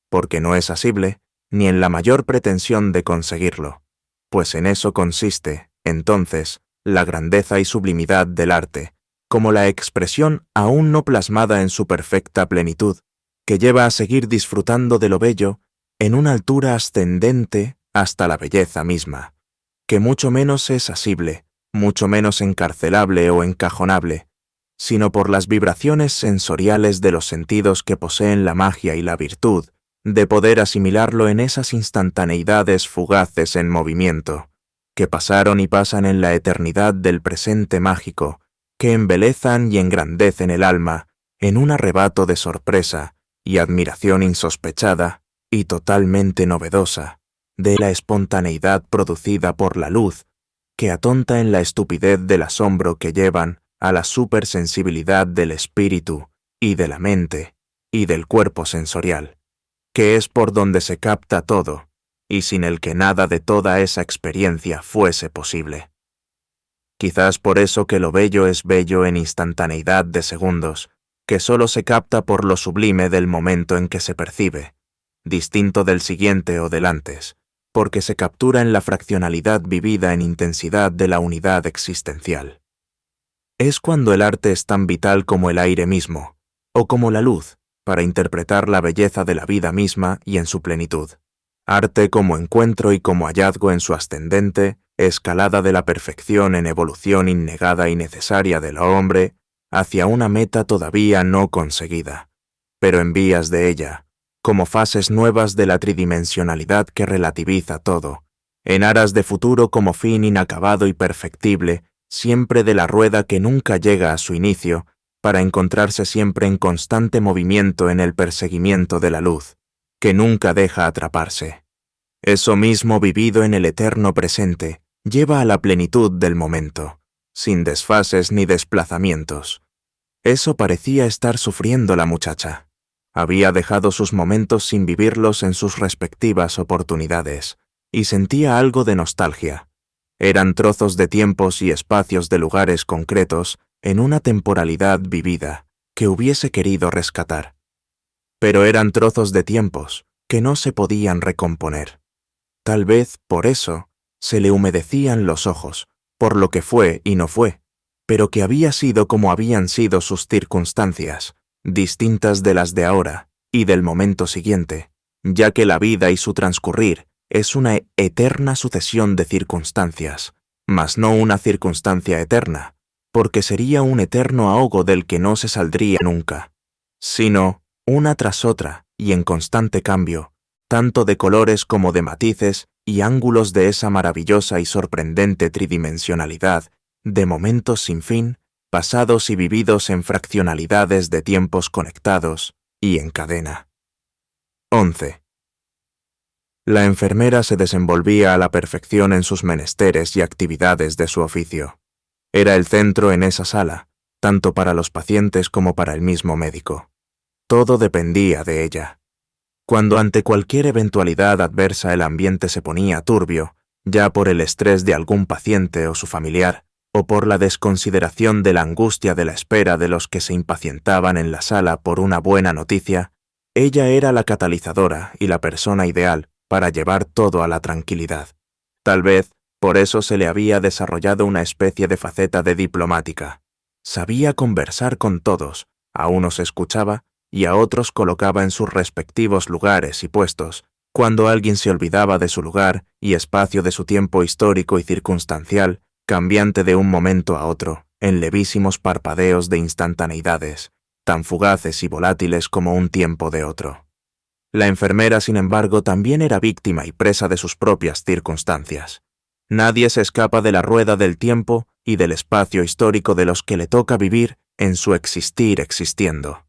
Speaker 1: porque no es asible, ni en la mayor pretensión de conseguirlo, pues en eso consiste, entonces, la grandeza y sublimidad del arte, como la expresión aún no plasmada en su perfecta plenitud, que lleva a seguir disfrutando de lo bello en una altura ascendente hasta la belleza misma, que mucho menos es asible, mucho menos encarcelable o encajonable, sino por las vibraciones sensoriales de los sentidos que poseen la magia y la virtud, de poder asimilarlo en esas instantaneidades fugaces en movimiento, que pasaron y pasan en la eternidad del presente mágico, que embelezan y engrandecen el alma en un arrebato de sorpresa y admiración insospechada y totalmente novedosa, de la espontaneidad producida por la luz, que atonta en la estupidez del asombro que llevan a la supersensibilidad del espíritu y de la mente y del cuerpo sensorial, que es por donde se capta todo, y sin el que nada de toda esa experiencia fuese posible. Quizás por eso que lo bello es bello en instantaneidad de segundos, que sólo se capta por lo sublime del momento en que se percibe, distinto del siguiente o del antes, porque se captura en la fraccionalidad vivida en intensidad de la unidad existencial. Es cuando el arte es tan vital como el aire mismo, o como la luz, para interpretar la belleza de la vida misma y en su plenitud. Arte como encuentro y como hallazgo en su ascendente, escalada de la perfección en evolución innegada y necesaria del hombre hacia una meta todavía no conseguida, pero en vías de ella, como fases nuevas de la tridimensionalidad que relativiza todo, en aras de futuro como fin inacabado y perfectible, siempre de la rueda que nunca llega a su inicio, para encontrarse siempre en constante movimiento en el perseguimiento de la luz, que nunca deja atraparse. Eso mismo vivido en el eterno presente lleva a la plenitud del momento, sin desfases ni desplazamientos. Eso parecía estar sufriendo la muchacha. Había dejado sus momentos sin vivirlos en sus respectivas oportunidades, y sentía algo de nostalgia. Eran trozos de tiempos y espacios de lugares concretos en una temporalidad vivida que hubiese querido rescatar. Pero eran trozos de tiempos que no se podían recomponer. Tal vez, por eso, se le humedecían los ojos, por lo que fue y no fue, pero que había sido como habían sido sus circunstancias, distintas de las de ahora y del momento siguiente, ya que la vida y su transcurrir es una eterna sucesión de circunstancias, mas no una circunstancia eterna, porque sería un eterno ahogo del que no se saldría nunca, sino una tras otra y en constante cambio, tanto de colores como de matices y ángulos de esa maravillosa y sorprendente tridimensionalidad, de momentos sin fin, pasados y vividos en fraccionalidades de tiempos conectados y en cadena. 11. La enfermera se desenvolvía a la perfección en sus menesteres y actividades de su oficio. Era el centro en esa sala, tanto para los pacientes como para el mismo médico. Todo dependía de ella. Cuando ante cualquier eventualidad adversa el ambiente se ponía turbio, ya por el estrés de algún paciente o su familiar, o por la desconsideración de la angustia de la espera de los que se impacientaban en la sala por una buena noticia, ella era la catalizadora y la persona ideal para llevar todo a la tranquilidad. Tal vez por eso se le había desarrollado una especie de faceta de diplomática. Sabía conversar con todos, a unos escuchaba y a otros colocaba en sus respectivos lugares y puestos, cuando alguien se olvidaba de su lugar y espacio de su tiempo histórico y circunstancial, cambiante de un momento a otro, en levísimos parpadeos de instantaneidades, tan fugaces y volátiles como un tiempo de otro. La enfermera, sin embargo, también era víctima y presa de sus propias circunstancias. Nadie se escapa de la rueda del tiempo y del espacio histórico de los que le toca vivir en su existir existiendo.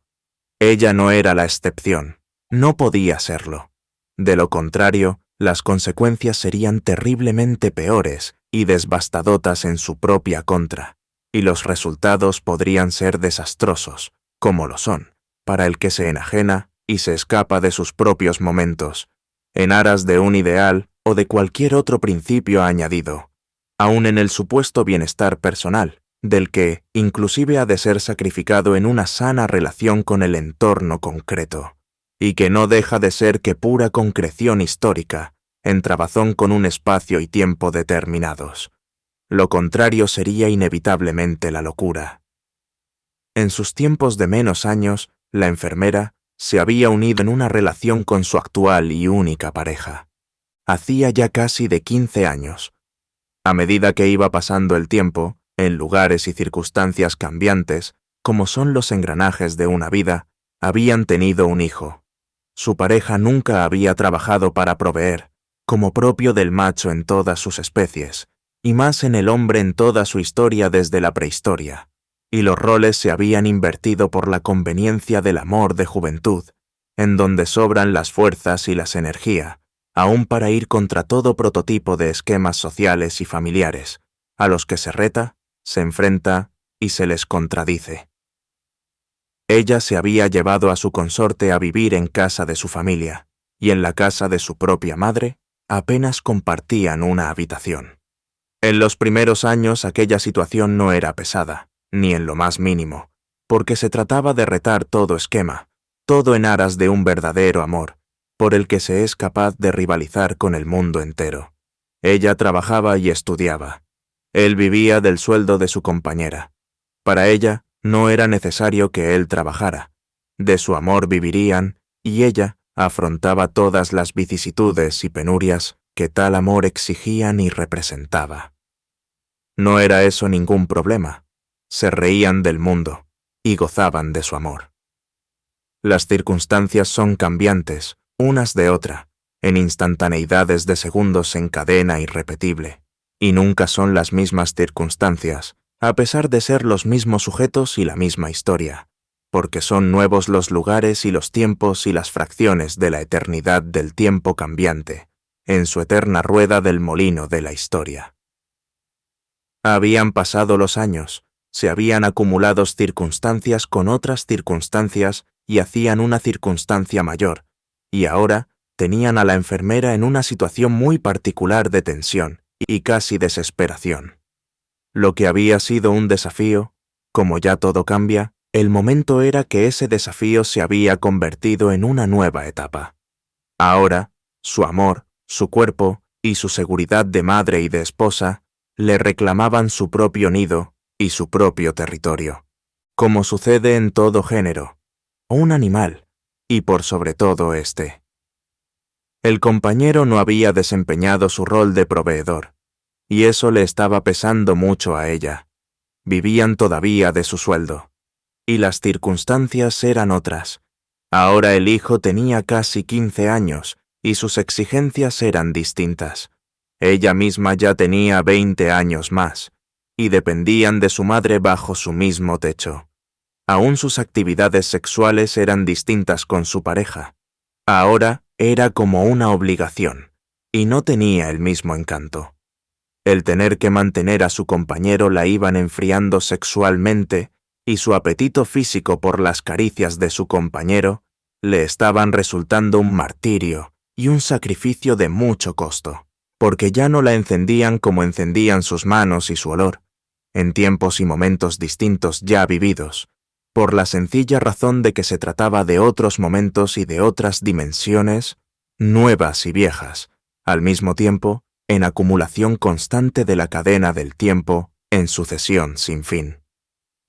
Speaker 1: Ella no era la excepción, no podía serlo. De lo contrario, las consecuencias serían terriblemente peores y devastadoras en su propia contra. y los resultados podrían ser desastrosos, como lo son, para el que se enajena y se escapa de sus propios momentos, en aras de un ideal o de cualquier otro principio añadido, aun en el supuesto bienestar personal, del que inclusive ha de ser sacrificado en una sana relación con el entorno concreto, y que no deja de ser que pura concreción histórica, en trabazón con un espacio y tiempo determinados. Lo contrario sería inevitablemente la locura. En sus tiempos de menos años, la enfermera se había unido en una relación con su actual y única pareja. Hacía ya casi de 15 años. A medida que iba pasando el tiempo, en lugares y circunstancias cambiantes, como son los engranajes de una vida, habían tenido un hijo. Su pareja nunca había trabajado para proveer, como propio del macho en todas sus especies, y más en el hombre en toda su historia desde la prehistoria, y los roles se habían invertido por la conveniencia del amor de juventud, en donde sobran las fuerzas y las energías, aún para ir contra todo prototipo de esquemas sociales y familiares, a los que se reta, se enfrenta y se les contradice. Ella se había llevado a su consorte a vivir en casa de su familia, y en la casa de su propia madre apenas compartían una habitación. En los primeros años aquella situación no era pesada, ni en lo más mínimo, porque se trataba de retar todo esquema, todo en aras de un verdadero amor, por el que se es capaz de rivalizar con el mundo entero. Ella trabajaba y estudiaba. Él vivía del sueldo de su compañera. Para ella no era necesario que él trabajara. De su amor vivirían, y ella afrontaba todas las vicisitudes y penurias que tal amor exigían y representaba. No era eso ningún problema. Se reían del mundo y gozaban de su amor. Las circunstancias son cambiantes, unas de otra, en instantaneidades de segundos en cadena irrepetible, y nunca son las mismas circunstancias, a pesar de ser los mismos sujetos y la misma historia, porque son nuevos los lugares y los tiempos y las fracciones de la eternidad del tiempo cambiante, en su eterna rueda del molino de la historia. Habían pasado los años, se habían acumulado circunstancias con otras circunstancias y hacían una circunstancia mayor, y ahora tenían a la enfermera en una situación muy particular de tensión y casi desesperación. Lo que había sido un desafío, como ya todo cambia, el momento era que ese desafío se había convertido en una nueva etapa. Ahora, su amor, su cuerpo y su seguridad de madre y de esposa le reclamaban su propio nido y su propio territorio, como sucede en todo género, o un animal, y por sobre todo éste. El compañero no había desempeñado su rol de proveedor, y eso le estaba pesando mucho a ella. Vivían todavía de su sueldo, y las circunstancias eran otras. Ahora el hijo tenía casi 15 años, y sus exigencias eran distintas. Ella misma ya tenía 20 años más, y dependían de su madre bajo su mismo techo. Aún sus actividades sexuales eran distintas con su pareja. Ahora era como una obligación, y no tenía el mismo encanto. El tener que mantener a su compañero la iban enfriando sexualmente, y su apetito físico por las caricias de su compañero le estaban resultando un martirio y un sacrificio de mucho costo, porque ya no la encendían como encendían sus manos y su olor, en tiempos y momentos distintos ya vividos, por la sencilla razón de que se trataba de otros momentos y de otras dimensiones, nuevas y viejas, al mismo tiempo, en acumulación constante de la cadena del tiempo, en sucesión sin fin.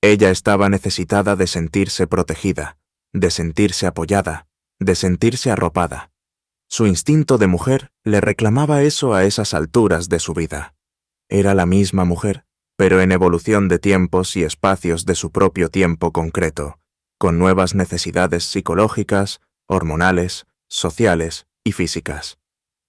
Speaker 1: Ella estaba necesitada de sentirse protegida, de sentirse apoyada, de sentirse arropada. Su instinto de mujer le reclamaba eso a esas alturas de su vida. Era la misma mujer, pero en evolución de tiempos y espacios de su propio tiempo concreto, con nuevas necesidades psicológicas, hormonales, sociales y físicas.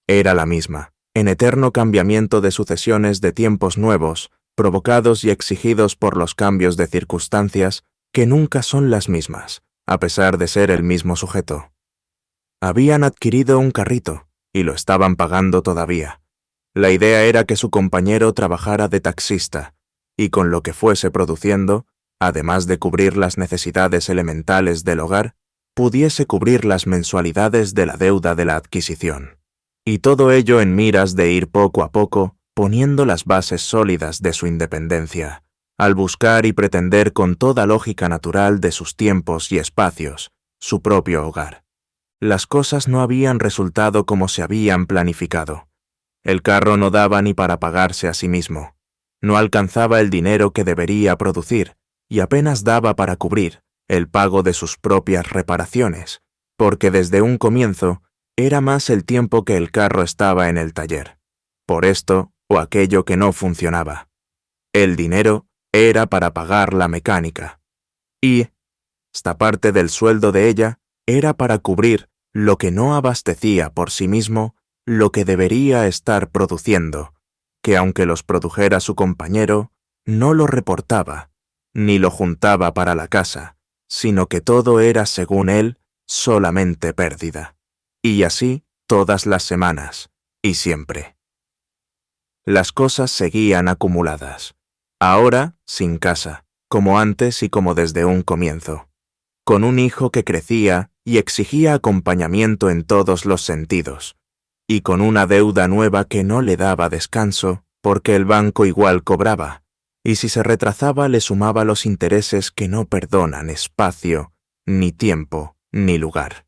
Speaker 1: Era la misma, en eterno cambiamiento de sucesiones de tiempos nuevos, provocados y exigidos por los cambios de circunstancias que nunca son las mismas, a pesar de ser el mismo sujeto. Habían adquirido un carrito, y lo estaban pagando todavía. La idea era que su compañero trabajara de taxista, y con lo que fuese produciendo, además de cubrir las necesidades elementales del hogar, pudiese cubrir las mensualidades de la deuda de la adquisición. Y todo ello en miras de ir poco a poco poniendo las bases sólidas de su independencia, al buscar y pretender con toda lógica natural de sus tiempos y espacios, su propio hogar. Las cosas no habían resultado como se habían planificado. El carro no daba ni para pagarse a sí mismo. No alcanzaba el dinero que debería producir y apenas daba para cubrir el pago de sus propias reparaciones, porque desde un comienzo era más el tiempo que el carro estaba en el taller. Por esto o aquello que no funcionaba. El dinero era para pagar la mecánica. Y esta parte del sueldo de ella era para cubrir lo que no abastecía por sí mismo lo que debería estar produciendo, que aunque los produjera su compañero, no lo reportaba, ni lo juntaba para la casa, sino que todo era, según él, solamente pérdida. Y así todas las semanas, y siempre. Las cosas seguían acumuladas. Ahora, sin casa, como antes y como desde un comienzo. Con un hijo que crecía y exigía acompañamiento en todos los sentidos. Y con una deuda nueva que no le daba descanso, porque el banco igual cobraba, y si se retrasaba le sumaba los intereses que no perdonan espacio, ni tiempo, ni lugar.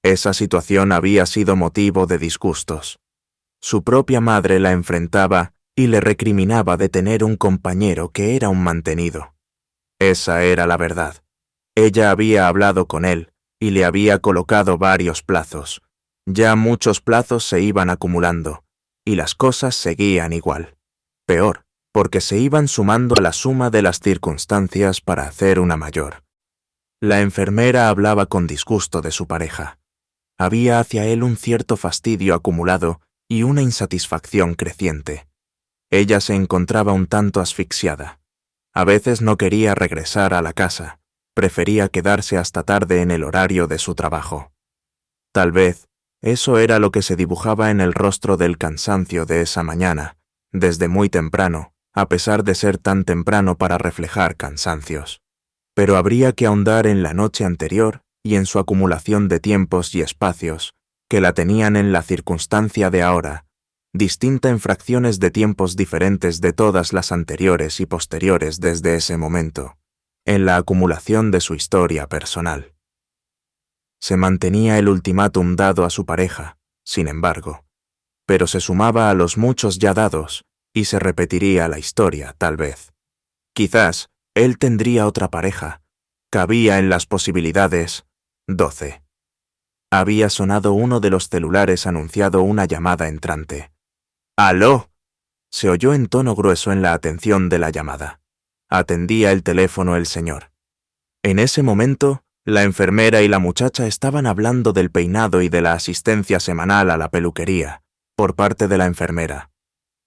Speaker 1: Esa situación había sido motivo de disgustos. Su propia madre la enfrentaba y le recriminaba de tener un compañero que era un mantenido. Esa era la verdad. Ella había hablado con él y le había colocado varios plazos. Ya muchos plazos se iban acumulando, y las cosas seguían igual. Peor, porque se iban sumando a la suma de las circunstancias para hacer una mayor. La enfermera hablaba con disgusto de su pareja. Había hacia él un cierto fastidio acumulado y una insatisfacción creciente. Ella se encontraba un tanto asfixiada. A veces no quería regresar a la casa, prefería quedarse hasta tarde en el horario de su trabajo. Tal vez eso era lo que se dibujaba en el rostro del cansancio de esa mañana, desde muy temprano, a pesar de ser tan temprano para reflejar cansancios. Pero habría que ahondar en la noche anterior y en su acumulación de tiempos y espacios, que la tenían en la circunstancia de ahora, distinta en fracciones de tiempos diferentes de todas las anteriores y posteriores desde ese momento, en la acumulación de su historia personal. Se mantenía el ultimátum dado a su pareja, sin embargo, pero se sumaba a los muchos ya dados y se repetiría la historia, tal vez. Quizás él tendría otra pareja. Cabía en las posibilidades 12. Había sonado uno de los celulares anunciado una llamada entrante. ¡Aló! Se oyó en tono grueso en la atención de la llamada. Atendía el teléfono el señor. En ese momento, la enfermera y la muchacha estaban hablando del peinado y de la asistencia semanal a la peluquería, por parte de la enfermera.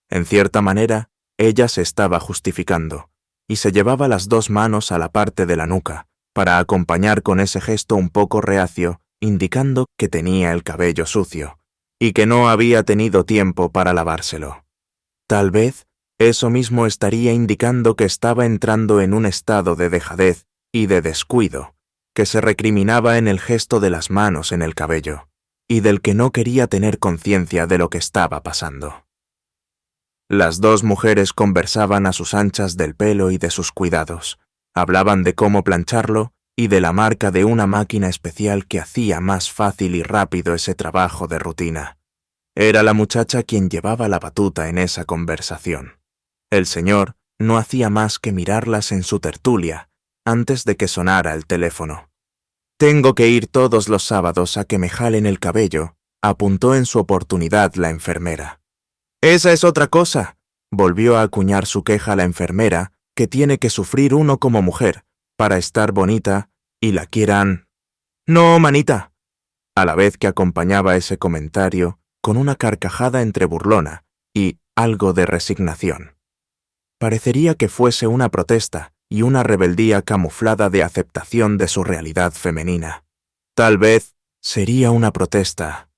Speaker 1: En cierta manera, ella se estaba justificando, y se llevaba las dos manos a la parte de la nuca, para acompañar con ese gesto un poco reacio, indicando que tenía el cabello sucio, y que no había tenido tiempo para lavárselo. Tal vez, eso mismo estaría indicando que estaba entrando en un estado de dejadez y de descuido, que se recriminaba en el gesto de las manos en el cabello, y del que no quería tener conciencia de lo que estaba pasando. Las dos mujeres conversaban a sus anchas del pelo y de sus cuidados, hablaban de cómo plancharlo y de la marca de una máquina especial que hacía más fácil y rápido ese trabajo de rutina. Era la muchacha quien llevaba la batuta en esa conversación. El señor no hacía más que mirarlas en su tertulia, antes de que sonara el teléfono. «Tengo que ir todos los sábados a que me jalen el cabello», apuntó en su oportunidad la enfermera. «Esa es otra cosa», volvió a acuñar su queja la enfermera, que tiene que sufrir uno como mujer, para estar bonita, y la quieran. «No, manita», a la vez que acompañaba ese comentario con una carcajada entre burlona y algo de resignación. Parecería que fuese una protesta y una rebeldía camuflada de aceptación de su realidad femenina. Tal vez sería una protesta.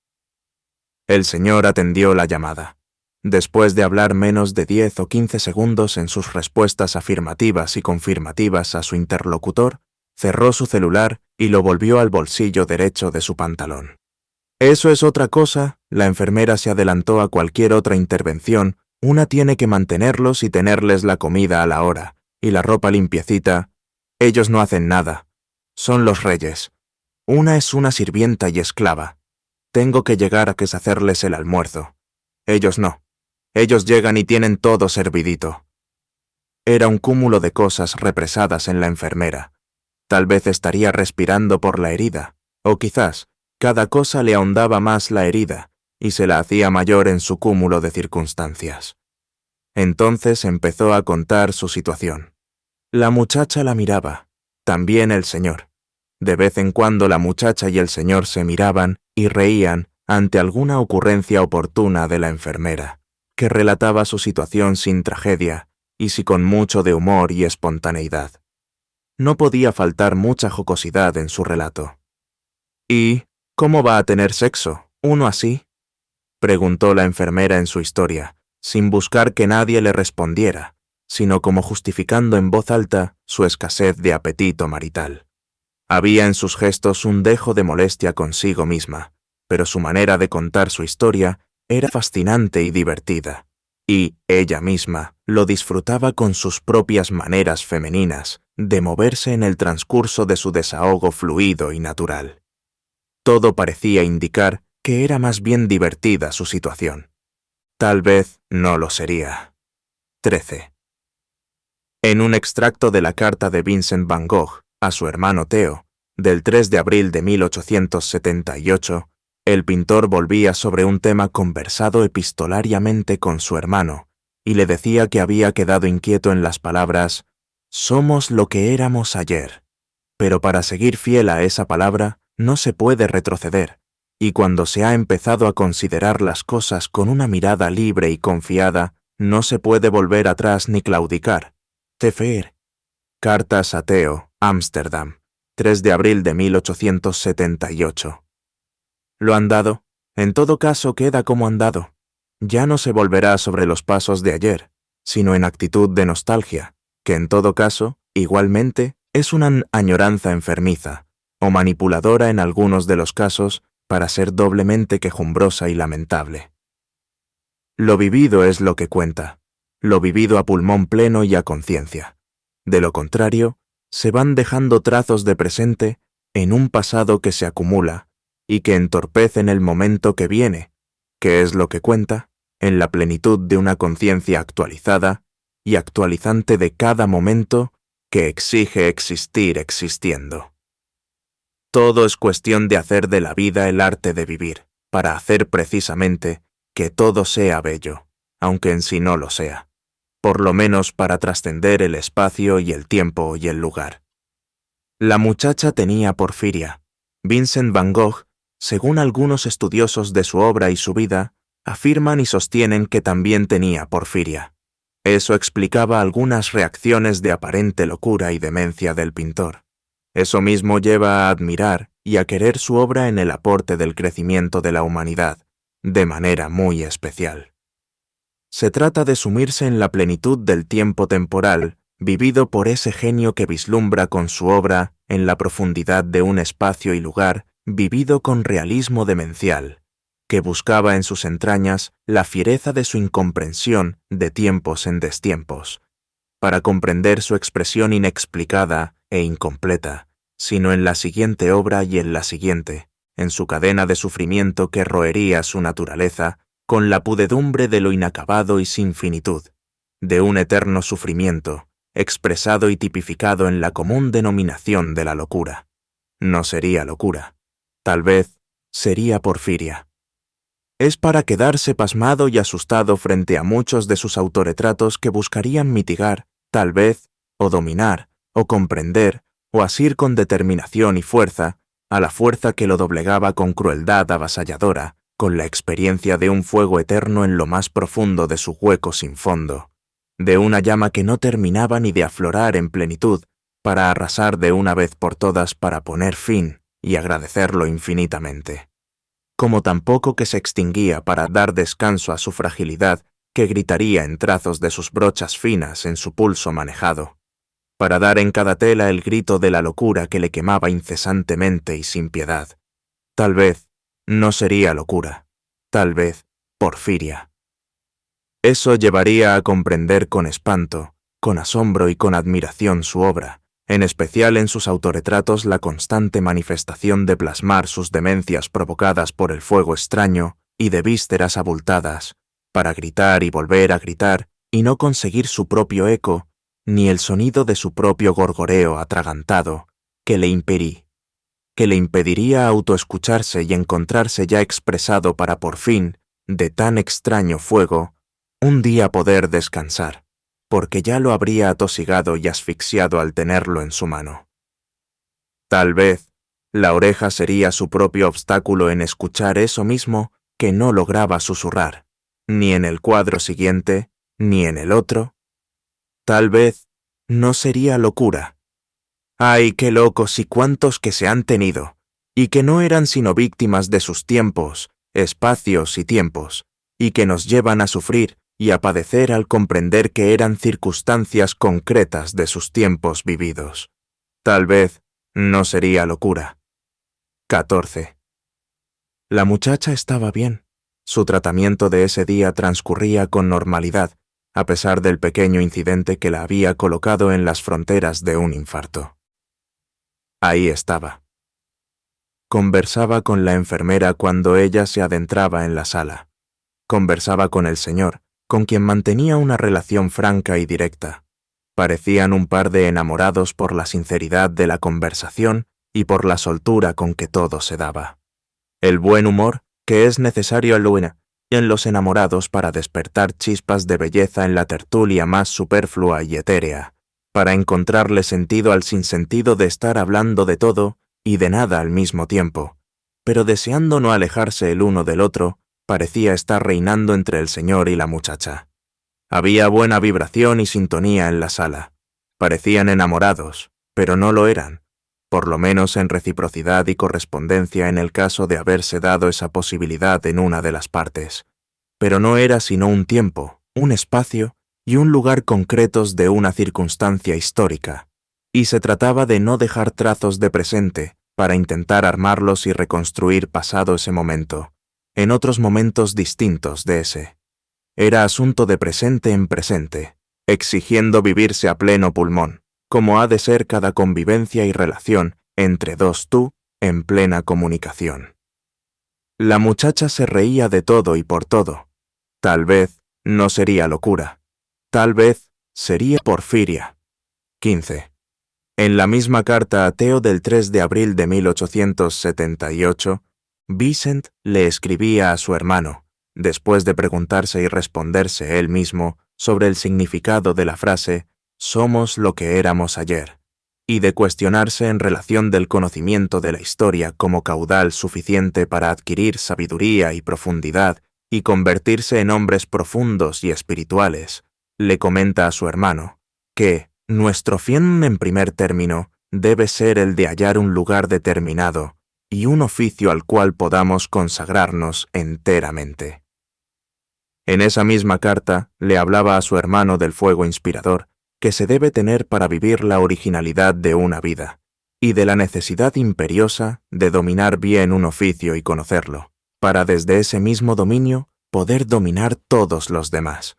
Speaker 1: El señor atendió la llamada. Después de hablar menos de 10 o 15 segundos en sus respuestas afirmativas y confirmativas a su interlocutor, cerró su celular y lo volvió al bolsillo derecho de su pantalón. Eso es otra cosa, la enfermera se adelantó a cualquier otra intervención. Una tiene que mantenerlos y tenerles la comida a la hora, y la ropa limpiecita. Ellos no hacen nada. Son los reyes. Una es una sirvienta y esclava. Tengo que llegar a hacerles el almuerzo. Ellos no. Ellos llegan y tienen todo servidito. Era un cúmulo de cosas represadas en la enfermera. Tal vez estaría respirando por la herida, o quizás cada cosa le ahondaba más la herida y se la hacía mayor en su cúmulo de circunstancias. Entonces empezó a contar su situación. La muchacha la miraba, también el señor. De vez en cuando la muchacha y el señor se miraban y reían ante alguna ocurrencia oportuna de la enfermera, que relataba su situación sin tragedia y sí con mucho de humor y espontaneidad. No podía faltar mucha jocosidad en su relato. ¿Y cómo va a tener sexo, uno así?, preguntó la enfermera en su historia, sin buscar que nadie le respondiera, sino como justificando en voz alta su escasez de apetito marital. Había en sus gestos un dejo de molestia consigo misma, pero su manera de contar su historia era fascinante y divertida, y ella misma lo disfrutaba con sus propias maneras femeninas de moverse en el transcurso de su desahogo fluido y natural. Todo parecía indicar que era más bien divertida su situación. Tal vez no lo sería. 13. En un extracto de la carta de Vincent van Gogh a su hermano Theo, del 3 de abril de 1878, el pintor volvía sobre un tema conversado epistolariamente con su hermano y le decía que había quedado inquieto en las palabras «somos lo que éramos ayer», pero para seguir fiel a esa palabra no se puede retroceder, y cuando se ha empezado a considerar las cosas con una mirada libre y confiada, no se puede volver atrás ni claudicar. Tefeir. Cartas a Theo, Ámsterdam, 3 de abril de 1878. Lo andado, en todo caso queda como andado. Ya no se volverá sobre los pasos de ayer, sino en actitud de nostalgia, que en todo caso, igualmente, es una añoranza enfermiza, o manipuladora en algunos de los casos, para ser doblemente quejumbrosa y lamentable. Lo vivido es lo que cuenta, lo vivido a pulmón pleno y a conciencia. De lo contrario, se van dejando trazos de presente en un pasado que se acumula y que entorpecen el momento que viene, que es lo que cuenta, en la plenitud de una conciencia actualizada y actualizante de cada momento que exige existir existiendo. Todo es cuestión de hacer de la vida el arte de vivir, para hacer precisamente que todo sea bello, aunque en sí no lo sea, por lo menos para trascender el espacio y el tiempo y el lugar. La muchacha tenía porfiria. Vincent van Gogh, según algunos estudiosos de su obra y su vida, afirman y sostienen que también tenía porfiria. Eso explicaba algunas reacciones de aparente locura y demencia del pintor. Eso mismo lleva a admirar y a querer su obra en el aporte del crecimiento de la humanidad, de manera muy especial. Se trata de sumirse en la plenitud del tiempo temporal, vivido por ese genio que vislumbra con su obra en la profundidad de un espacio y lugar, vivido con realismo demencial, que buscaba en sus entrañas la fiereza de su incomprensión de tiempos en destiempos, para comprender su expresión inexplicada e incompleta, sino en la siguiente obra y en la siguiente, en su cadena de sufrimiento que roería su naturaleza con la pudedumbre de lo inacabado y sin finitud, de un eterno sufrimiento, expresado y tipificado en la común denominación de la locura. No sería locura, tal vez sería porfiria. Es para quedarse pasmado y asustado frente a muchos de sus autorretratos que buscarían mitigar, tal vez, o dominar, o comprender, o asir con determinación y fuerza, a la fuerza que lo doblegaba con crueldad avasalladora, con la experiencia de un fuego eterno en lo más profundo de su hueco sin fondo, de una llama que no terminaba ni de aflorar en plenitud, para arrasar de una vez por todas para poner fin y agradecerlo infinitamente, como tampoco que se extinguía para dar descanso a su fragilidad que gritaría en trazos de sus brochas finas en su pulso manejado, para dar en cada tela el grito de la locura que le quemaba incesantemente y sin piedad. Tal vez no sería locura, tal vez porfiria. Eso llevaría a comprender con espanto, con asombro y con admiración su obra, en especial en sus autorretratos la constante manifestación de plasmar sus demencias provocadas por el fuego extraño y de vísceras abultadas, para gritar y volver a gritar y no conseguir su propio eco, ni el sonido de su propio gorgoreo atragantado, que le impediría autoescucharse y encontrarse ya expresado para por fin, de tan extraño fuego, un día poder descansar, porque ya lo habría atosigado y asfixiado al tenerlo en su mano. Tal vez, la oreja sería su propio obstáculo en escuchar eso mismo que no lograba susurrar, ni en el cuadro siguiente, ni en el otro. Tal vez no sería locura. ¡Ay, qué locos y cuántos que se han tenido! Y que no eran sino víctimas de sus tiempos, espacios y tiempos, y que nos llevan a sufrir y a padecer al comprender que eran circunstancias concretas de sus tiempos vividos. Tal vez no sería locura. 14. La muchacha estaba bien. Su tratamiento de ese día transcurría con normalidad, a pesar del pequeño incidente que la había colocado en las fronteras de un infarto. Ahí estaba. Conversaba con la enfermera cuando ella se adentraba en la sala. Conversaba con el señor, con quien mantenía una relación franca y directa. Parecían un par de enamorados por la sinceridad de la conversación y por la soltura con que todo se daba. El buen humor, que es necesario en los enamorados para despertar chispas de belleza en la tertulia más superflua y etérea, para encontrarle sentido al sinsentido de estar hablando de todo y de nada al mismo tiempo, pero deseando no alejarse el uno del otro, parecía estar reinando entre el señor y la muchacha. Había buena vibración y sintonía en la sala. Parecían enamorados, pero no lo eran, por lo menos en reciprocidad y correspondencia en el caso de haberse dado esa posibilidad en una de las partes. Pero no era sino un tiempo, un espacio y un lugar concretos de una circunstancia histórica, y se trataba de no dejar trazos de presente para intentar armarlos y reconstruir pasado ese momento, en otros momentos distintos de ese. Era asunto de presente en presente, exigiendo vivirse a pleno pulmón, como ha de ser cada convivencia y relación entre dos tú en plena comunicación. La muchacha se reía de todo y por todo. Tal vez no sería locura. Tal vez sería porfiria. 15. En la misma carta a Theo del 3 de abril de 1878, Vicent le escribía a su hermano, después de preguntarse y responderse él mismo sobre el significado de la frase «somos lo que éramos ayer», y de cuestionarse en relación del conocimiento de la historia como caudal suficiente para adquirir sabiduría y profundidad y convertirse en hombres profundos y espirituales, le comenta a su hermano que nuestro fin en primer término debe ser el de hallar un lugar determinado y un oficio al cual podamos consagrarnos enteramente. En esa misma carta le hablaba a su hermano del fuego inspirador que se debe tener para vivir la originalidad de una vida, y de la necesidad imperiosa de dominar bien un oficio y conocerlo, para desde ese mismo dominio poder dominar todos los demás.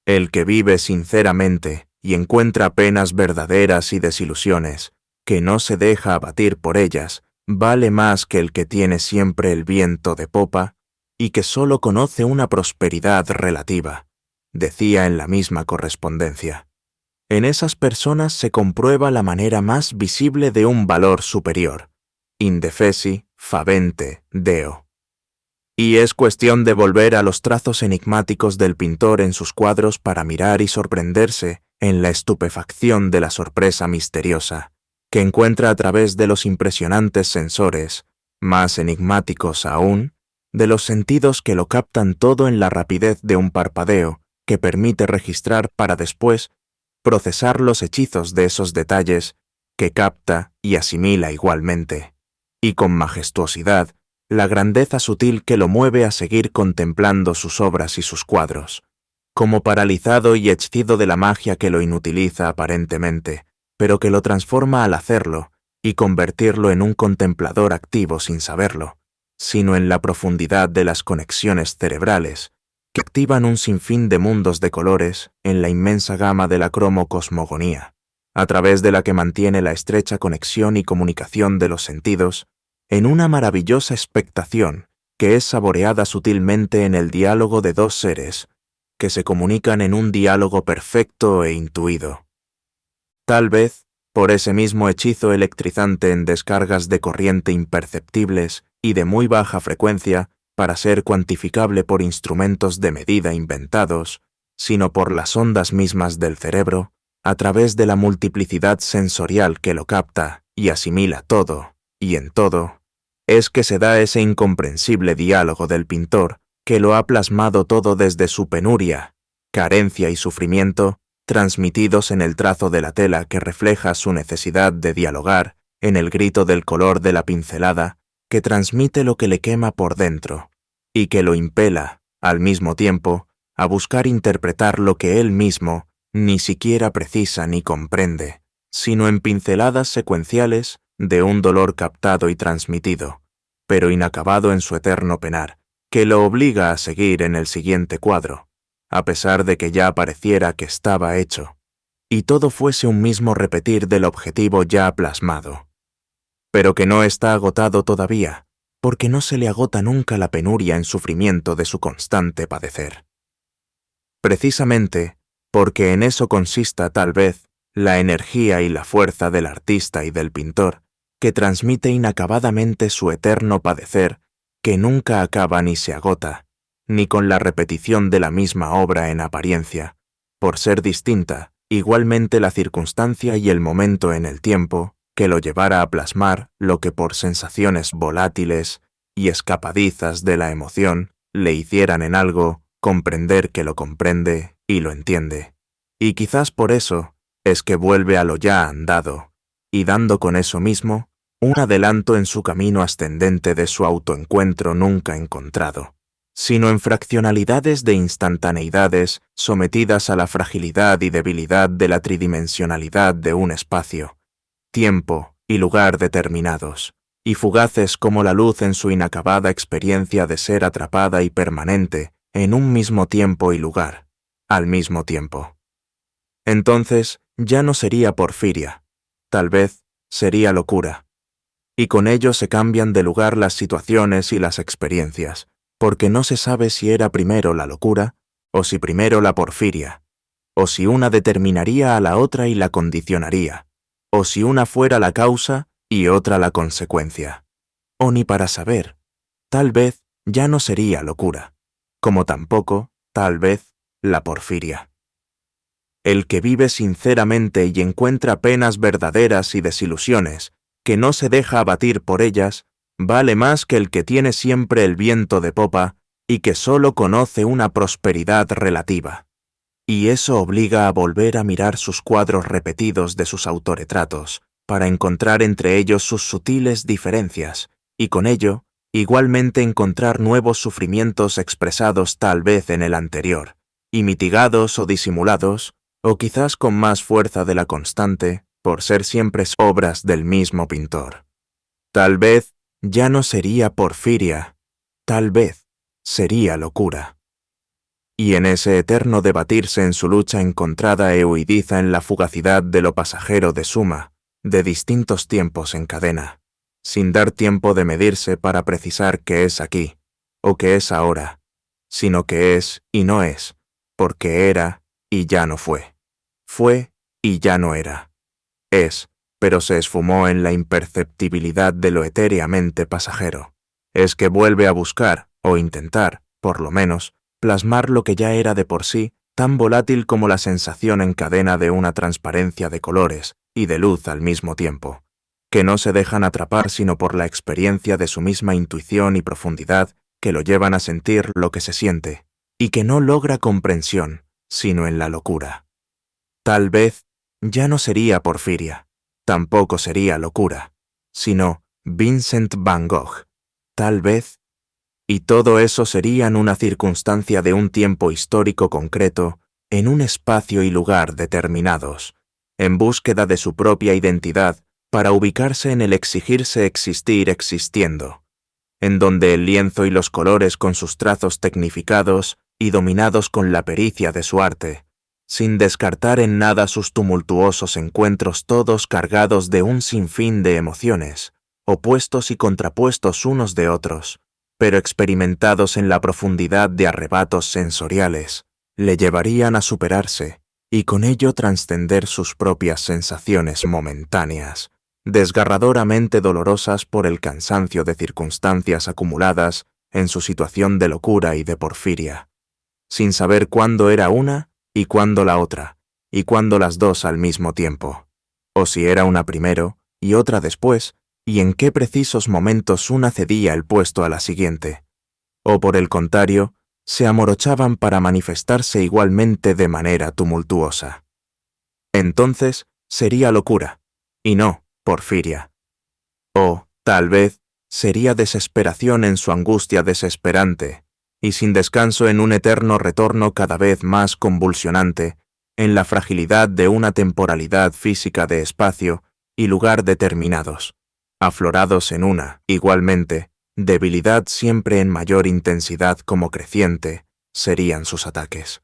Speaker 1: El que vive sinceramente y encuentra penas verdaderas y desilusiones, que no se deja abatir por ellas, vale más que el que tiene siempre el viento de popa y que sólo conoce una prosperidad relativa, decía en la misma correspondencia. En esas personas se comprueba la manera más visible de un valor superior, indefesi favente Deo. Y es cuestión de volver a los trazos enigmáticos del pintor en sus cuadros para mirar y sorprenderse en la estupefacción de la sorpresa misteriosa, que encuentra a través de los impresionantes sensores, más enigmáticos aún, de los sentidos que lo captan todo en la rapidez de un parpadeo que permite registrar para después procesar los hechizos de esos detalles que capta y asimila igualmente, y con majestuosidad, la grandeza sutil que lo mueve a seguir contemplando sus obras y sus cuadros, como paralizado y hechizo de la magia que lo inutiliza aparentemente, pero que lo transforma al hacerlo y convertirlo en un contemplador activo sin saberlo, sino en la profundidad de las conexiones cerebrales que activan un sinfín de mundos de colores en la inmensa gama de la cromocosmogonía, a través de la que mantiene la estrecha conexión y comunicación de los sentidos en una maravillosa expectación que es saboreada sutilmente en el diálogo de dos seres que se comunican en un diálogo perfecto e intuido. Tal vez, por ese mismo hechizo electrizante en descargas de corriente imperceptibles y de muy baja frecuencia para ser cuantificable por instrumentos de medida inventados, sino por las ondas mismas del cerebro, a través de la multiplicidad sensorial que lo capta y asimila todo y en todo, es que se da ese incomprensible diálogo del pintor que lo ha plasmado todo desde su penuria, carencia y sufrimiento, transmitidos en el trazo de la tela que refleja su necesidad de dialogar, en el grito del color de la pincelada, que transmite lo que le quema por dentro, y que lo impela, al mismo tiempo, a buscar interpretar lo que él mismo ni siquiera precisa ni comprende, sino en pinceladas secuenciales de un dolor captado y transmitido, pero inacabado en su eterno penar, que lo obliga a seguir en el siguiente cuadro, a pesar de que ya pareciera que estaba hecho, y todo fuese un mismo repetir del objetivo ya plasmado, pero que no está agotado todavía, porque no se le agota nunca la penuria en sufrimiento de su constante padecer. Precisamente, porque en eso consista tal vez la energía y la fuerza del artista y del pintor, que transmite inacabadamente su eterno padecer, que nunca acaba ni se agota, ni con la repetición de la misma obra en apariencia, por ser distinta, igualmente la circunstancia y el momento en el tiempo, que lo llevara a plasmar lo que por sensaciones volátiles y escapadizas de la emoción le hicieran en algo comprender que lo comprende y lo entiende. Y quizás por eso es que vuelve a lo ya andado, y dando con eso mismo un adelanto en su camino ascendente de su autoencuentro nunca encontrado, sino en fraccionalidades de instantaneidades sometidas a la fragilidad y debilidad de la tridimensionalidad de un espacio, tiempo y lugar determinados, y fugaces como la luz en su inacabada experiencia de ser atrapada y permanente en un mismo tiempo y lugar, al mismo tiempo. Entonces ya no sería porfiria, tal vez sería locura, y con ello se cambian de lugar las situaciones y las experiencias, porque no se sabe si era primero la locura o si primero la porfiria, o si una determinaría a la otra y la condicionaría, o si una fuera la causa y otra la consecuencia. O ni para saber, tal vez ya no sería locura, como tampoco, tal vez, la porfiria. El que vive sinceramente y encuentra penas verdaderas y desilusiones, que no se deja abatir por ellas, vale más que el que tiene siempre el viento de popa y que sólo conoce una prosperidad relativa. Y eso obliga a volver a mirar sus cuadros repetidos de sus autorretratos, para encontrar entre ellos sus sutiles diferencias, y con ello, igualmente encontrar nuevos sufrimientos expresados tal vez en el anterior, y mitigados o disimulados, o quizás con más fuerza de la constante, por ser siempre obras del mismo pintor. Tal vez ya no sería porfiria, tal vez sería locura. Y en ese eterno debatirse en su lucha encontrada e huidiza en la fugacidad de lo pasajero de suma, de distintos tiempos en cadena, sin dar tiempo de medirse para precisar qué es aquí, o qué es ahora, sino que es y no es, porque era y ya no fue y ya no era. Es, pero se esfumó en la imperceptibilidad de lo etéreamente pasajero. Es que vuelve a buscar, o intentar, por lo menos, plasmar lo que ya era de por sí tan volátil como la sensación en cadena de una transparencia de colores y de luz al mismo tiempo, que no se dejan atrapar sino por la experiencia de su misma intuición y profundidad que lo llevan a sentir lo que se siente, y que no logra comprensión, sino en la locura. Tal vez ya no sería porfiria, tampoco sería locura, sino Vincent van Gogh. Tal vez Y todo eso serían una circunstancia de un tiempo histórico concreto, en un espacio y lugar determinados, en búsqueda de su propia identidad para ubicarse en el exigirse existir existiendo, en donde el lienzo y los colores con sus trazos tecnificados y dominados con la pericia de su arte, sin descartar en nada sus tumultuosos encuentros todos cargados de un sinfín de emociones, opuestos y contrapuestos unos de otros, pero experimentados en la profundidad de arrebatos sensoriales, le llevarían a superarse y con ello trascender sus propias sensaciones momentáneas, desgarradoramente dolorosas por el cansancio de circunstancias acumuladas en su situación de locura y de porfiria, sin saber cuándo era una y cuándo la otra, y cuándo las dos al mismo tiempo, o si era una primero y otra después, y en qué precisos momentos una cedía el puesto a la siguiente, o por el contrario, se amorochaban para manifestarse igualmente de manera tumultuosa. Entonces sería locura, y no porfiria. O, tal vez, sería desesperación en su angustia desesperante, y sin descanso en un eterno retorno cada vez más convulsionante, en la fragilidad de una temporalidad física de espacio y lugar determinados, aflorados en una, igualmente, debilidad siempre en mayor intensidad como creciente, serían sus ataques.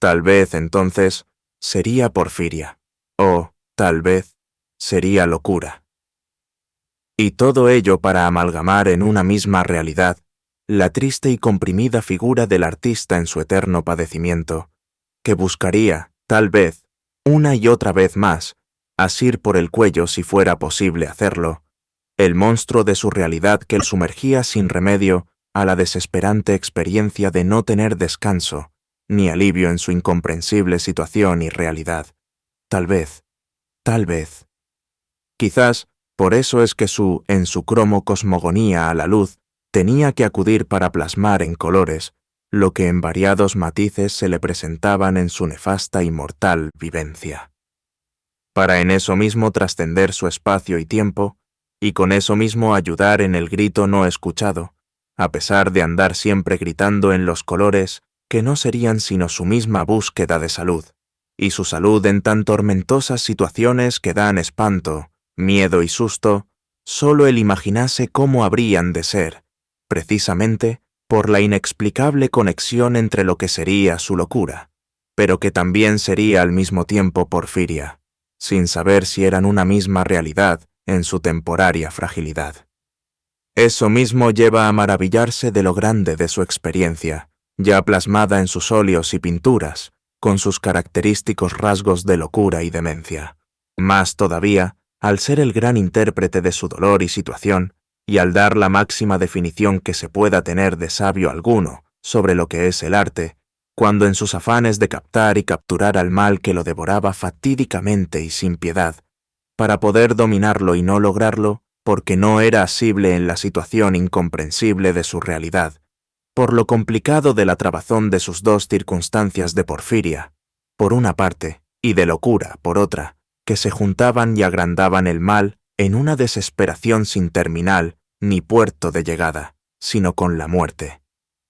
Speaker 1: Tal vez, entonces, sería porfiria, o, tal vez, sería locura. Y todo ello para amalgamar en una misma realidad la triste y comprimida figura del artista en su eterno padecimiento, que buscaría, tal vez, una y otra vez más, asir por el cuello si fuera posible hacerlo, el monstruo de su realidad que lo sumergía sin remedio a la desesperante experiencia de no tener descanso ni alivio en su incomprensible situación y realidad. Tal vez. Quizás por eso es que en su cromo cosmogonía a la luz tenía que acudir para plasmar en colores lo que en variados matices se le presentaban en su nefasta y mortal vivencia. Para en eso mismo trascender su espacio y tiempo, y con eso mismo ayudar en el grito no escuchado, a pesar de andar siempre gritando en los colores que no serían sino su misma búsqueda de salud, y su salud en tan tormentosas situaciones que dan espanto, miedo y susto, solo él imaginase cómo habrían de ser, precisamente por la inexplicable conexión entre lo que sería su locura, pero que también sería al mismo tiempo porfiria, sin saber si eran una misma realidad en su temporaria fragilidad. Eso mismo lleva a maravillarse de lo grande de su experiencia, ya plasmada en sus óleos y pinturas, con sus característicos rasgos de locura y demencia. Más todavía, al ser el gran intérprete de su dolor y situación, y al dar la máxima definición que se pueda tener de sabio alguno sobre lo que es el arte, cuando en sus afanes de captar y capturar al mal que lo devoraba fatídicamente y sin piedad, para poder dominarlo y no lograrlo, porque no era asible en la situación incomprensible de su realidad, por lo complicado de la trabazón de sus dos circunstancias de porfiria, por una parte, y de locura, por otra, que se juntaban y agrandaban el mal en una desesperación sin terminal ni puerto de llegada, sino con la muerte.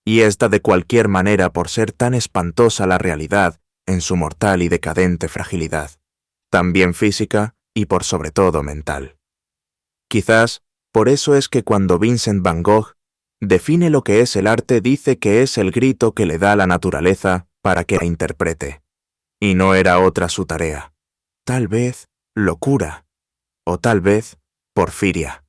Speaker 1: Y esta de cualquier manera por ser tan espantosa la realidad en su mortal y decadente fragilidad, también física y por sobre todo mental. Quizás por eso es que cuando Vincent van Gogh define lo que es el arte dice que es el grito que le da la naturaleza para que la interprete. Y no era otra su tarea. Tal vez locura, o tal vez porfiria.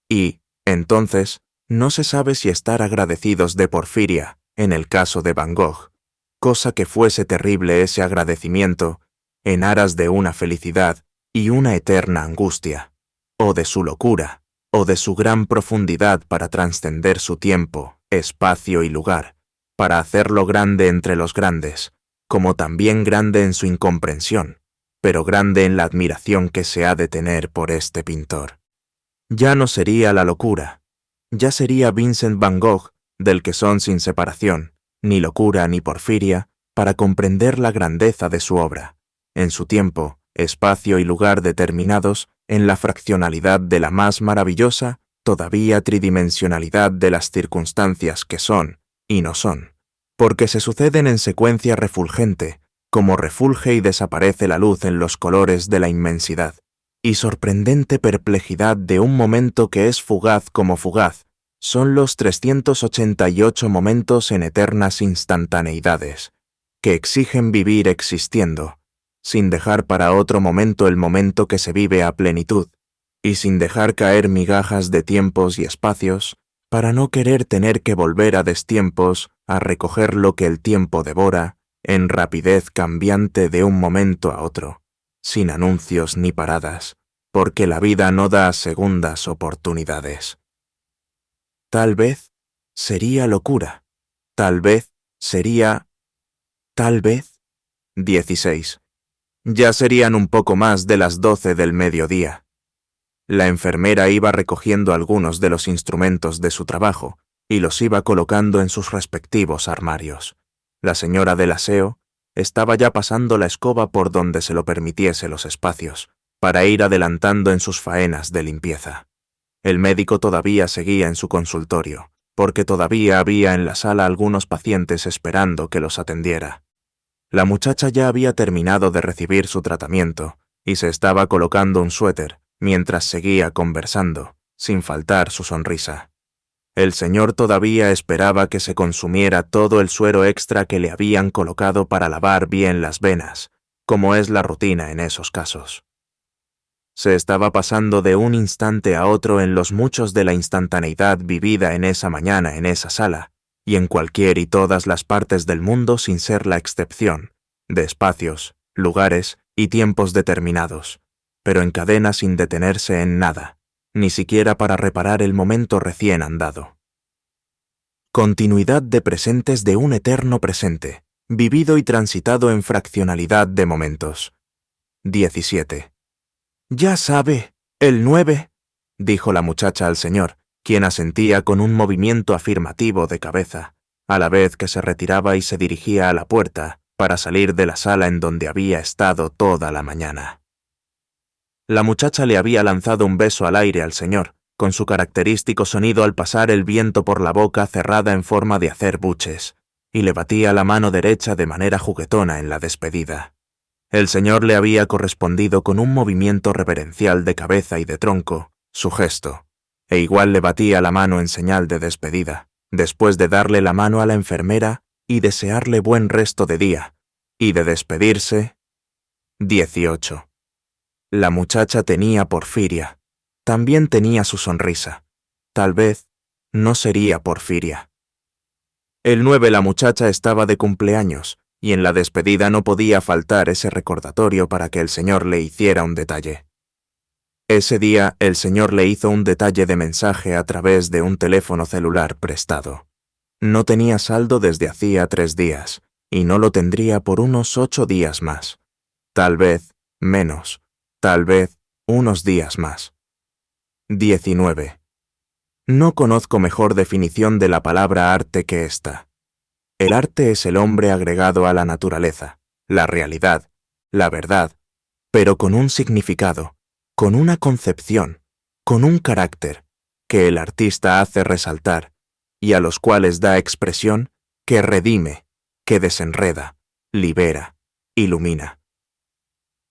Speaker 1: Y, entonces, no se sabe si estar agradecidos de porfiria, en el caso de Van Gogh, cosa que fuese terrible ese agradecimiento, en aras de una felicidad y una eterna angustia, o de su locura, o de su gran profundidad para trascender su tiempo, espacio y lugar, para hacerlo grande entre los grandes, como también grande en su incomprensión, pero grande en la admiración que se ha de tener por este pintor. Ya no sería la locura, ya sería Vincent van Gogh, del que son sin separación, ni locura ni porfiria, para comprender la grandeza de su obra, en su tiempo, espacio y lugar determinados, en la fraccionalidad de la más maravillosa todavía tridimensionalidad de las circunstancias que son y no son, porque se suceden en secuencia refulgente, como refulge y desaparece la luz en los colores de la inmensidad, y sorprendente perplejidad de un momento que es fugaz como fugaz, son los 388 momentos en eternas instantaneidades, que exigen vivir existiendo, sin dejar para otro momento el momento que se vive a plenitud, y sin dejar caer migajas de tiempos y espacios, para no querer tener que volver a destiempos a recoger lo que el tiempo devora, en rapidez cambiante de un momento a otro, sin anuncios ni paradas, porque la vida no da segundas oportunidades. Tal vez sería locura, tal vez sería... tal vez... 16. Ya serían un poco más de las 12 del mediodía. La enfermera iba recogiendo algunos de los instrumentos de su trabajo y los iba colocando en sus respectivos armarios. La señora del aseo estaba ya pasando la escoba por donde se lo permitiese los espacios, para ir adelantando en sus faenas de limpieza. El médico todavía seguía en su consultorio, porque todavía había en la sala algunos pacientes esperando que los atendiera. La muchacha ya había terminado de recibir su tratamiento y se estaba colocando un suéter mientras seguía conversando, sin faltar su sonrisa. El señor todavía esperaba que se consumiera todo el suero extra que le habían colocado para lavar bien las venas, como es la rutina en esos casos. Se estaba pasando de un instante a otro en los muchos de la instantaneidad vivida en esa mañana en esa sala, y en cualquier y todas las partes del mundo sin ser la excepción, de espacios, lugares y tiempos determinados, pero en cadena sin detenerse en nada, ni siquiera para reparar el momento recién andado. Continuidad de presentes de un eterno presente, vivido y transitado en fraccionalidad de momentos. 17. «Ya sabe, el 9», dijo la muchacha al señor, quien asentía con un movimiento afirmativo de cabeza, a la vez que se retiraba y se dirigía a la puerta para salir de la sala en donde había estado toda la mañana. La muchacha le había lanzado un beso al aire al señor, con su característico sonido al pasar el viento por la boca cerrada en forma de hacer buches, y le batía la mano derecha de manera juguetona en la despedida. El señor le había correspondido con un movimiento reverencial de cabeza y de tronco, su gesto, e igual le batía la mano en señal de despedida, después de darle la mano a la enfermera y desearle buen resto de día, y de despedirse. 18. La muchacha tenía porfiria, también tenía su sonrisa. Tal vez no sería porfiria. El 9 la muchacha estaba de cumpleaños, y en la despedida no podía faltar ese recordatorio para que el señor le hiciera un detalle. Ese día el señor le hizo un detalle de mensaje a través de un teléfono celular prestado. No tenía saldo desde hacía 3 días, y no lo tendría por unos 8 días más. Tal vez menos, tal vez unos días más. 19. No conozco mejor definición de la palabra arte que esta. El arte es el hombre agregado a la naturaleza, la realidad, la verdad, pero con un significado, con una concepción, con un carácter, que el artista hace resaltar, y a los cuales da expresión, que redime, que desenreda, libera, ilumina.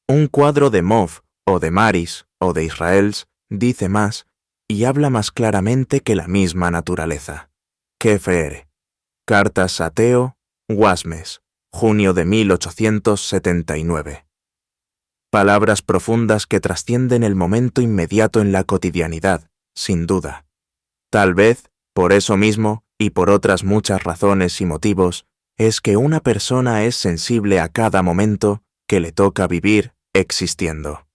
Speaker 1: Un cuadro de Mauve, o de Maris, o de Israels, dice más, y habla más claramente que la misma naturaleza. Kefere. Cartas a Theo, Guasmes, junio de 1879. Palabras profundas que trascienden el momento inmediato en la cotidianidad, sin duda. Tal vez, por eso mismo, y por otras muchas razones y motivos, es que una persona es sensible a cada momento que le toca vivir existiendo.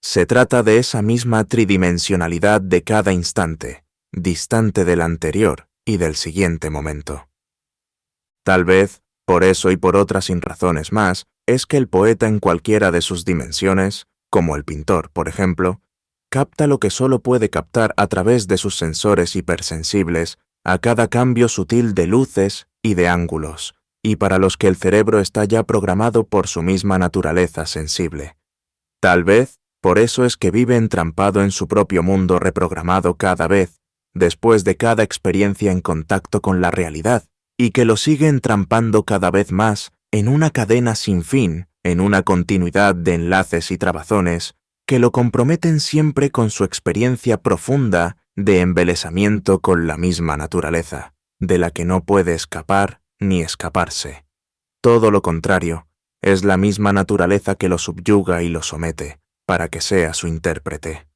Speaker 1: Se trata de esa misma tridimensionalidad de cada instante, distante del anterior y del siguiente momento. Tal vez, por eso y por otras sin razones más, es que el poeta en cualquiera de sus dimensiones, como el pintor, por ejemplo, capta lo que solo puede captar a través de sus sensores hipersensibles a cada cambio sutil de luces y de ángulos, y para los que el cerebro está ya programado por su misma naturaleza sensible. Tal vez, por eso es que vive entrampado en su propio mundo reprogramado cada vez después de cada experiencia en contacto con la realidad, y que lo sigue entrampando cada vez más en una cadena sin fin, en una continuidad de enlaces y trabazones que lo comprometen siempre con su experiencia profunda de embelesamiento con la misma naturaleza, de la que no puede escapar ni escaparse. Todo lo contrario, es la misma naturaleza que lo subyuga y lo somete, para que sea su intérprete.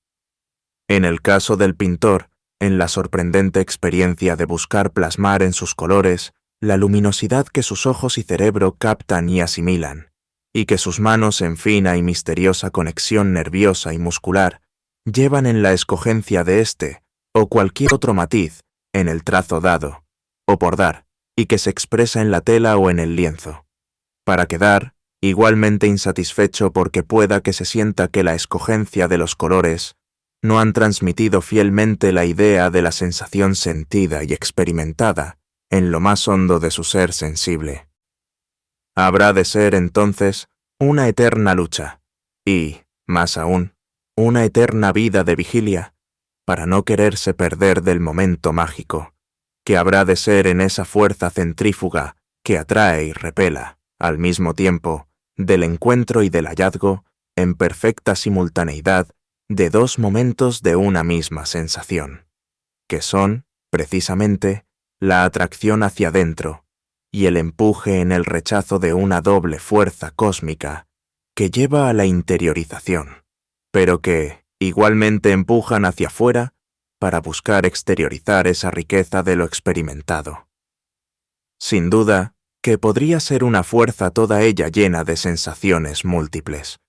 Speaker 1: En el caso del pintor, en la sorprendente experiencia de buscar plasmar en sus colores la luminosidad que sus ojos y cerebro captan y asimilan, y que sus manos en fina y misteriosa conexión nerviosa y muscular llevan en la escogencia de este o cualquier otro matiz en el trazo dado, o por dar, y que se expresa en la tela o en el lienzo, para quedar igualmente insatisfecho porque pueda que se sienta que la escogencia de los colores no han transmitido fielmente la idea de la sensación sentida y experimentada en lo más hondo de su ser sensible. Habrá de ser entonces una eterna lucha, y, más aún, una eterna vida de vigilia, para no quererse perder del momento mágico, que habrá de ser en esa fuerza centrífuga que atrae y repela, al mismo tiempo, del encuentro y del hallazgo, en perfecta simultaneidad, de dos momentos de una misma sensación, que son, precisamente, la atracción hacia dentro y el empuje en el rechazo de una doble fuerza cósmica que lleva a la interiorización, pero que igualmente empujan hacia afuera para buscar exteriorizar esa riqueza de lo experimentado. Sin duda, que podría ser una fuerza toda ella llena de sensaciones múltiples,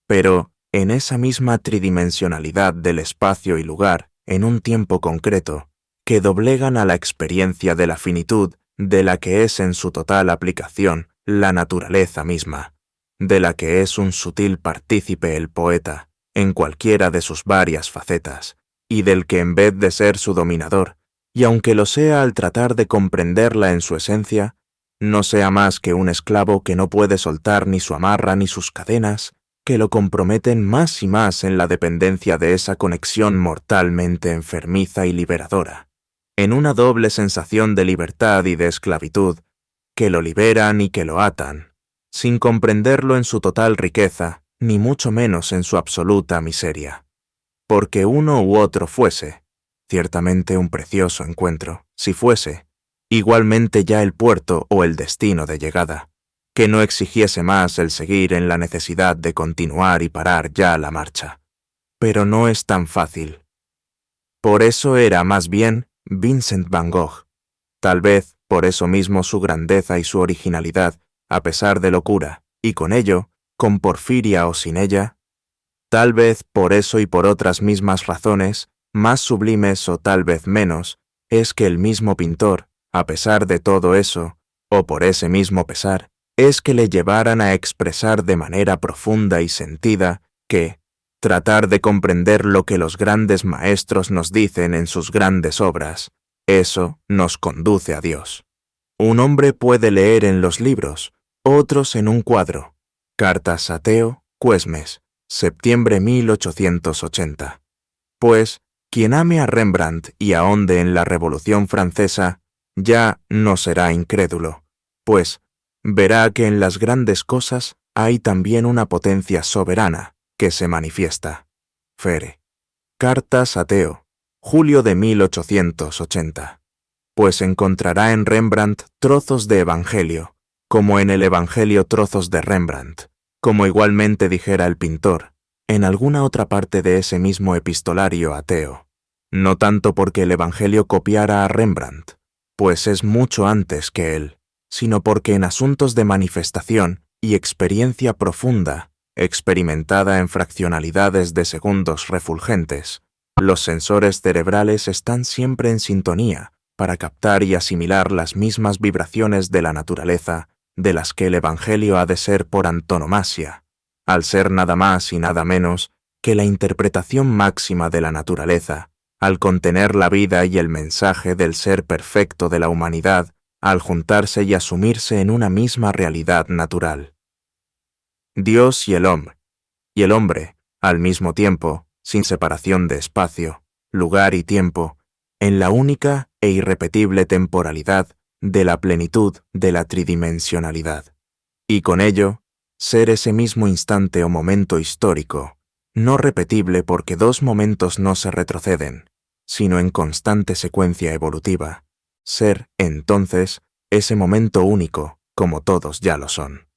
Speaker 1: pero en esa misma tridimensionalidad del espacio y lugar, en un tiempo concreto, que doblegan a la experiencia de la finitud de la que es en su total aplicación la naturaleza misma, de la que es un sutil partícipe el poeta, en cualquiera de sus varias facetas, y del que en vez de ser su dominador, y aunque lo sea al tratar de comprenderla en su esencia, no sea más que un esclavo que no puede soltar ni su amarra ni sus cadenas, que lo comprometen más y más en la dependencia de esa conexión mortalmente enfermiza y liberadora, en una doble sensación de libertad y de esclavitud, que lo liberan y que lo atan, sin comprenderlo en su total riqueza, ni mucho menos en su absoluta miseria. Porque uno u otro fuese, ciertamente un precioso encuentro, si fuese, igualmente ya el puerto o el destino de llegada, que no exigiese más el seguir en la necesidad de continuar y parar ya la marcha. Pero no es tan fácil. Por eso era más bien Vincent van Gogh, tal vez por eso mismo su grandeza y su originalidad, a pesar de locura, y con ello, con porfiria o sin ella, tal vez por eso y por otras mismas razones, más sublimes o tal vez menos, es que el mismo pintor, a pesar de todo eso, o por ese mismo pesar, es que le llevaran a expresar de manera profunda y sentida que tratar de comprender lo que los grandes maestros nos dicen en sus grandes obras, eso nos conduce a Dios. Un hombre puede leer en los libros, otros en un cuadro. Cartas a Theo, Cuesmes, septiembre 1880. Pues, quien ame a Rembrandt y ahonde en la Revolución Francesa, ya no será incrédulo, pues verá que en las grandes cosas hay también una potencia soberana que se manifiesta. Fere. Cartas a Theo, julio de 1880. Pues encontrará en Rembrandt trozos de Evangelio, como en el Evangelio trozos de Rembrandt, como igualmente dijera el pintor, en alguna otra parte de ese mismo epistolario a Theo. No tanto porque el Evangelio copiara a Rembrandt, pues es mucho antes que él, sino porque en asuntos de manifestación y experiencia profunda, experimentada en fraccionalidades de segundos refulgentes, los sensores cerebrales están siempre en sintonía para captar y asimilar las mismas vibraciones de la naturaleza de las que el Evangelio ha de ser por antonomasia, al ser nada más y nada menos que la interpretación máxima de la naturaleza, al contener la vida y el mensaje del ser perfecto de la humanidad, al juntarse y asumirse en una misma realidad natural. Dios y el hombre, al mismo tiempo, sin separación de espacio, lugar y tiempo, en la única e irrepetible temporalidad de la plenitud de la tridimensionalidad, y con ello, ser ese mismo instante o momento histórico, no repetible porque dos momentos no se retroceden, sino en constante secuencia evolutiva, ser, entonces, ese momento único, como todos ya lo son.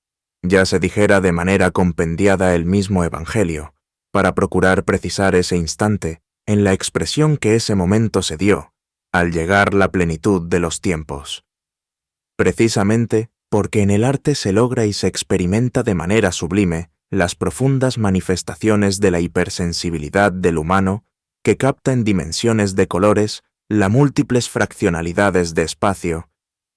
Speaker 1: Ya se dijera de manera compendiada el mismo Evangelio, para procurar precisar ese instante en la expresión que ese momento se dio, al llegar la plenitud de los tiempos. Precisamente porque en el arte se logra y se experimenta de manera sublime las profundas manifestaciones de la hipersensibilidad del humano que capta en dimensiones de colores las múltiples fraccionalidades de espacio,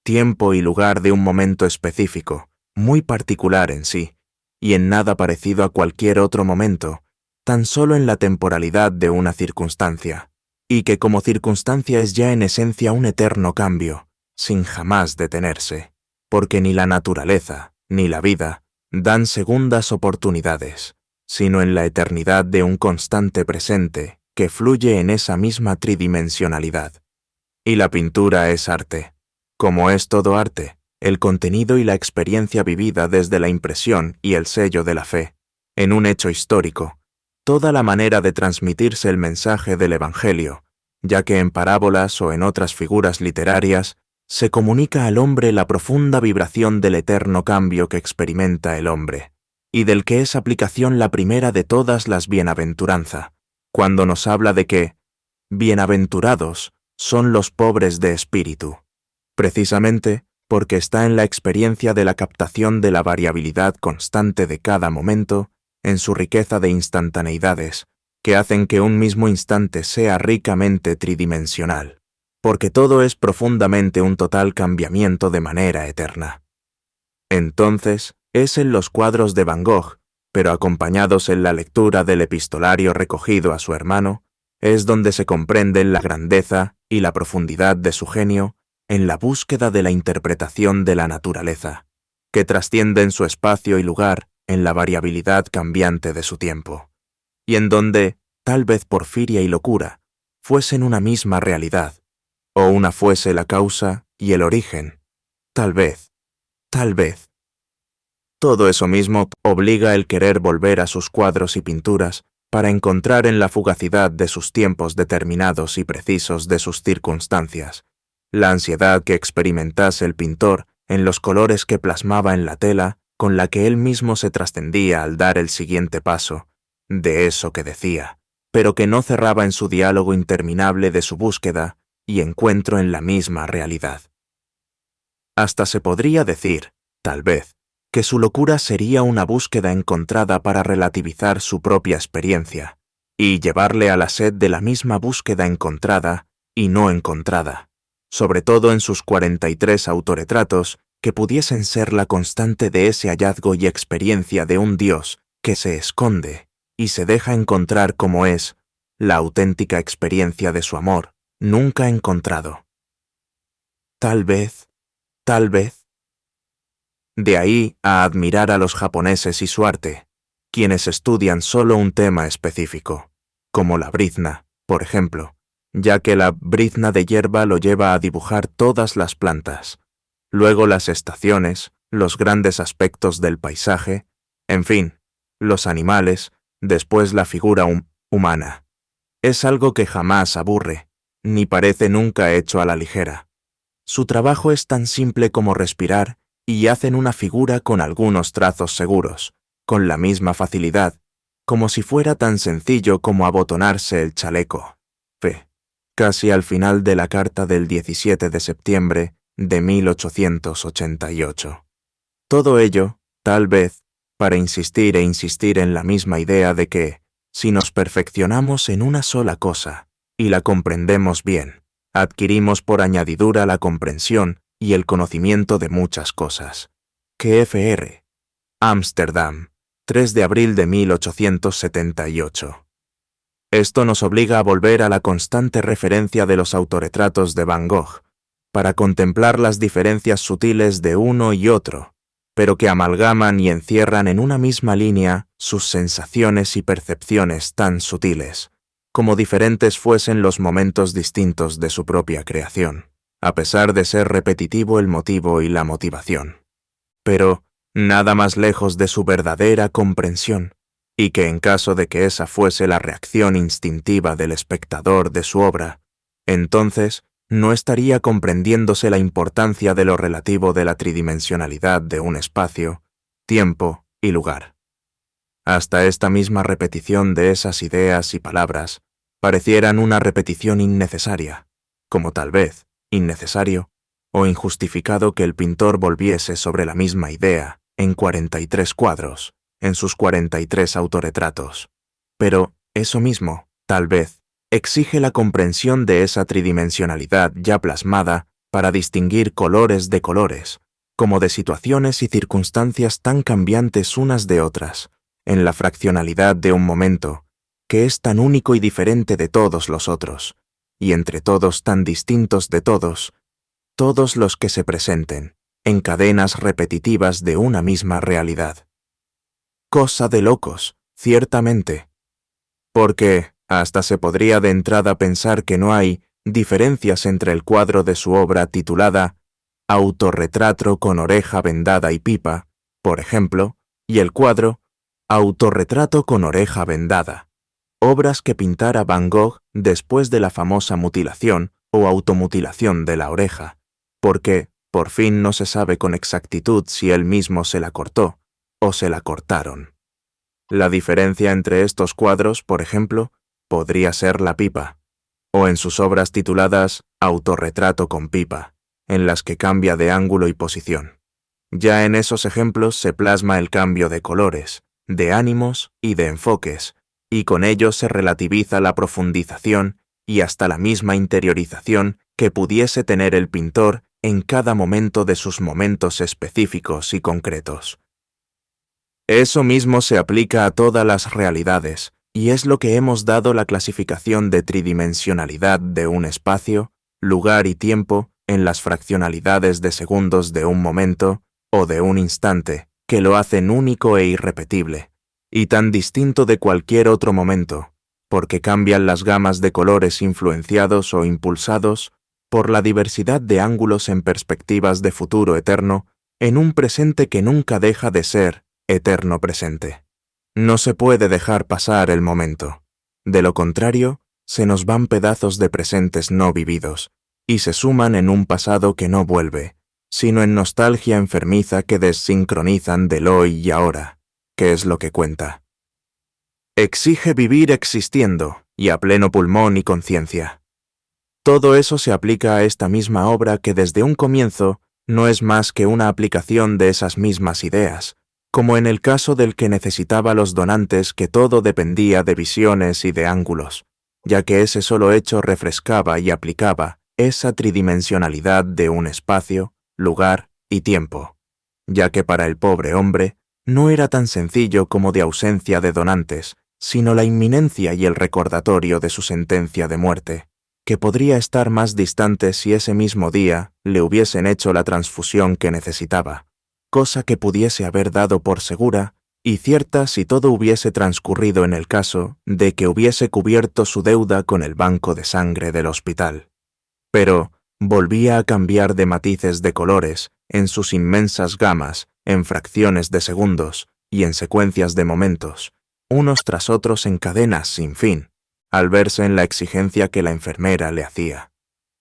Speaker 1: tiempo y lugar de un momento específico, muy particular en sí, y en nada parecido a cualquier otro momento, tan solo en la temporalidad de una circunstancia, y que como circunstancia es ya en esencia un eterno cambio, sin jamás detenerse, porque ni la naturaleza, ni la vida, dan segundas oportunidades, sino en la eternidad de un constante presente que fluye en esa misma tridimensionalidad. Y la pintura es arte. Como es todo arte, el contenido y la experiencia vivida desde la impresión y el sello de la fe, en un hecho histórico, toda la manera de transmitirse el mensaje del Evangelio, ya que en parábolas o en otras figuras literarias se comunica al hombre la profunda vibración del eterno cambio que experimenta el hombre, y del que es aplicación la primera de todas las bienaventuranza, cuando nos habla de que bienaventurados son los pobres de espíritu, precisamente porque está en la experiencia de la captación de la variabilidad constante de cada momento, en su riqueza de instantaneidades, que hacen que un mismo instante sea ricamente tridimensional, porque todo es profundamente un total cambiamiento de manera eterna. Entonces, es en los cuadros de Van Gogh, pero acompañados en la lectura del epistolario recogido a su hermano, es donde se comprenden la grandeza y la profundidad de su genio en la búsqueda de la interpretación de la naturaleza, que trasciende en su espacio y lugar en la variabilidad cambiante de su tiempo, y en donde, tal vez porfiria y locura, fuesen una misma realidad, o una fuese la causa y el origen, tal vez. Todo eso mismo obliga el querer volver a sus cuadros y pinturas para encontrar en la fugacidad de sus tiempos determinados y precisos de sus circunstancias, la ansiedad que experimentase el pintor en los colores que plasmaba en la tela con la que él mismo se trascendía al dar el siguiente paso, de eso que decía, pero que no cerraba en su diálogo interminable de su búsqueda y encuentro en la misma realidad. Hasta se podría decir, tal vez, que su locura sería una búsqueda encontrada para relativizar su propia experiencia y llevarle a la sed de la misma búsqueda encontrada y no encontrada, sobre todo en sus 43 autorretratos que pudiesen ser la constante de ese hallazgo y experiencia de un Dios que se esconde y se deja encontrar como es la auténtica experiencia de su amor, nunca encontrado. Tal vez. De ahí a admirar a los japoneses y su arte, quienes estudian solo un tema específico, como la brizna, por ejemplo, ya que la brizna de hierba lo lleva a dibujar todas las plantas, luego las estaciones, los grandes aspectos del paisaje, en fin, los animales, después la figura humana. Es algo que jamás aburre, ni parece nunca hecho a la ligera. Su trabajo es tan simple como respirar y hacen una figura con algunos trazos seguros, con la misma facilidad, como si fuera tan sencillo como abotonarse el chaleco. Casi al final de la carta del 17 de septiembre de 1888. Todo ello, tal vez, para insistir e insistir en la misma idea de que, si nos perfeccionamos en una sola cosa y la comprendemos bien, adquirimos por añadidura la comprensión y el conocimiento de muchas cosas. Que Fr. Ámsterdam, 3 de abril de 1878. Esto nos obliga a volver a la constante referencia de los autorretratos de Van Gogh, para contemplar las diferencias sutiles de uno y otro, pero que amalgaman y encierran en una misma línea sus sensaciones y percepciones tan sutiles, como diferentes fuesen los momentos distintos de su propia creación, a pesar de ser repetitivo el motivo y la motivación. Pero nada más lejos de su verdadera comprensión, y que en caso de que esa fuese la reacción instintiva del espectador de su obra, entonces no estaría comprendiéndose la importancia de lo relativo de la tridimensionalidad de un espacio, tiempo y lugar. Hasta esta misma repetición de esas ideas y palabras parecieran una repetición innecesaria, como tal vez innecesario o injustificado que el pintor volviese sobre la misma idea en 43 cuadros, en sus 43 autorretratos. Pero eso mismo, tal vez, exige la comprensión de esa tridimensionalidad ya plasmada para distinguir colores de colores, como de situaciones y circunstancias tan cambiantes unas de otras, en la fraccionalidad de un momento, que es tan único y diferente de todos los otros, y entre todos tan distintos de todos los que se presenten, en cadenas repetitivas de una misma realidad. Cosa de locos, ciertamente. Porque hasta se podría de entrada pensar que no hay diferencias entre el cuadro de su obra titulada Autorretrato con oreja vendada y pipa, por ejemplo, y el cuadro Autorretrato con oreja vendada, obras que pintara Van Gogh después de la famosa mutilación o automutilación de la oreja, porque por fin no se sabe con exactitud si él mismo se la cortó o se la cortaron. La diferencia entre estos cuadros, por ejemplo, podría ser la pipa, o en sus obras tituladas Autorretrato con pipa, en las que cambia de ángulo y posición. Ya en esos ejemplos se plasma el cambio de colores, de ánimos y de enfoques, y con ello se relativiza la profundización y hasta la misma interiorización que pudiese tener el pintor en cada momento de sus momentos específicos y concretos. Eso mismo se aplica a todas las realidades, y es lo que hemos dado la clasificación de tridimensionalidad de un espacio, lugar y tiempo en las fraccionalidades de segundos de un momento o de un instante, que lo hacen único e irrepetible, y tan distinto de cualquier otro momento, porque cambian las gamas de colores influenciados o impulsados por la diversidad de ángulos en perspectivas de futuro eterno en un presente que nunca deja de ser eterno presente. No se puede dejar pasar el momento. De lo contrario, se nos van pedazos de presentes no vividos y se suman en un pasado que no vuelve, sino en nostalgia enfermiza que desincronizan del hoy y ahora, que es lo que cuenta. Exige vivir existiendo y a pleno pulmón y conciencia. Todo eso se aplica a esta misma obra que desde un comienzo no es más que una aplicación de esas mismas ideas, como en el caso del que necesitaba los donantes que todo dependía de visiones y de ángulos, ya que ese solo hecho refrescaba y aplicaba esa tridimensionalidad de un espacio, lugar y tiempo, ya que para el pobre hombre no era tan sencillo como de ausencia de donantes, sino la inminencia y el recordatorio de su sentencia de muerte, que podría estar más distante si ese mismo día le hubiesen hecho la transfusión que necesitaba, cosa que pudiese haber dado por segura y cierta si todo hubiese transcurrido en el caso de que hubiese cubierto su deuda con el banco de sangre del hospital. Pero volvía a cambiar de matices de colores en sus inmensas gamas, en fracciones de segundos y en secuencias de momentos, unos tras otros en cadenas sin fin, al verse en la exigencia que la enfermera le hacía.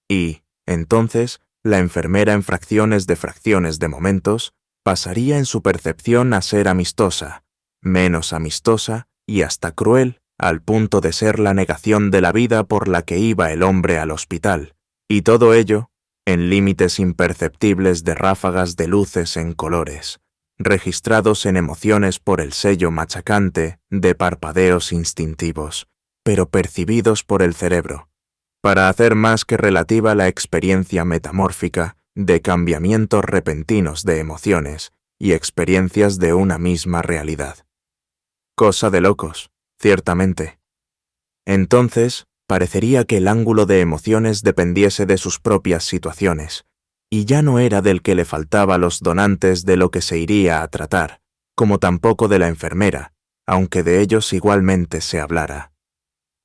Speaker 1: Y, entonces, la enfermera en fracciones de momentos, pasaría en su percepción a ser amistosa, menos amistosa y hasta cruel, al punto de ser la negación de la vida por la que iba el hombre al hospital, y todo ello en límites imperceptibles de ráfagas de luces en colores, registrados en emociones por el sello machacante de parpadeos instintivos, pero percibidos por el cerebro, para hacer más que relativa la experiencia metamórfica de cambiamientos repentinos de emociones y experiencias de una misma realidad. Cosa de locos, ciertamente. Entonces, parecería que el ángulo de emociones dependiese de sus propias situaciones, y ya no era del que le faltaba a los donantes de lo que se iría a tratar, como tampoco de la enfermera, aunque de ellos igualmente se hablara.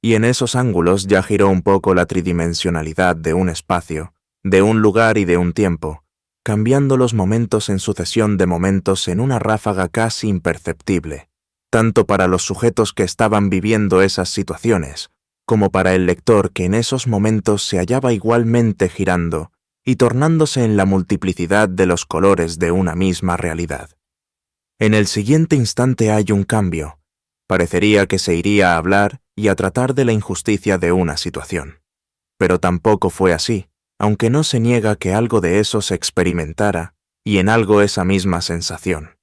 Speaker 1: y en esos ángulos ya giró un poco la tridimensionalidad de un espacio, de un lugar y de un tiempo, cambiando los momentos en sucesión de momentos en una ráfaga casi imperceptible, tanto para los sujetos que estaban viviendo esas situaciones, como para el lector que en esos momentos se hallaba igualmente girando y tornándose en la multiplicidad de los colores de una misma realidad. En el siguiente instante hay un cambio. Parecería que se iría a hablar y a tratar de la injusticia de una situación. Pero tampoco fue así, aunque no se niega que algo de eso se experimentara, y en algo esa misma sensación.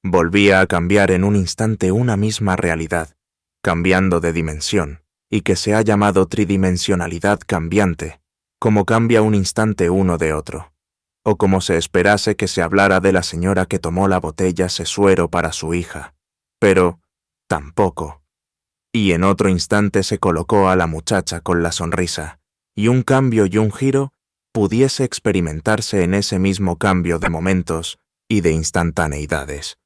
Speaker 1: Volvía a cambiar en un instante una misma realidad, cambiando de dimensión, y que se ha llamado tridimensionalidad cambiante, como cambia un instante uno de otro, o como se esperase que se hablara de la señora que tomó la botella sesuero para su hija, pero tampoco. Y en otro instante se colocó a la muchacha con la sonrisa, y un cambio y un giro pudiese experimentarse en ese mismo cambio de momentos y de instantaneidades.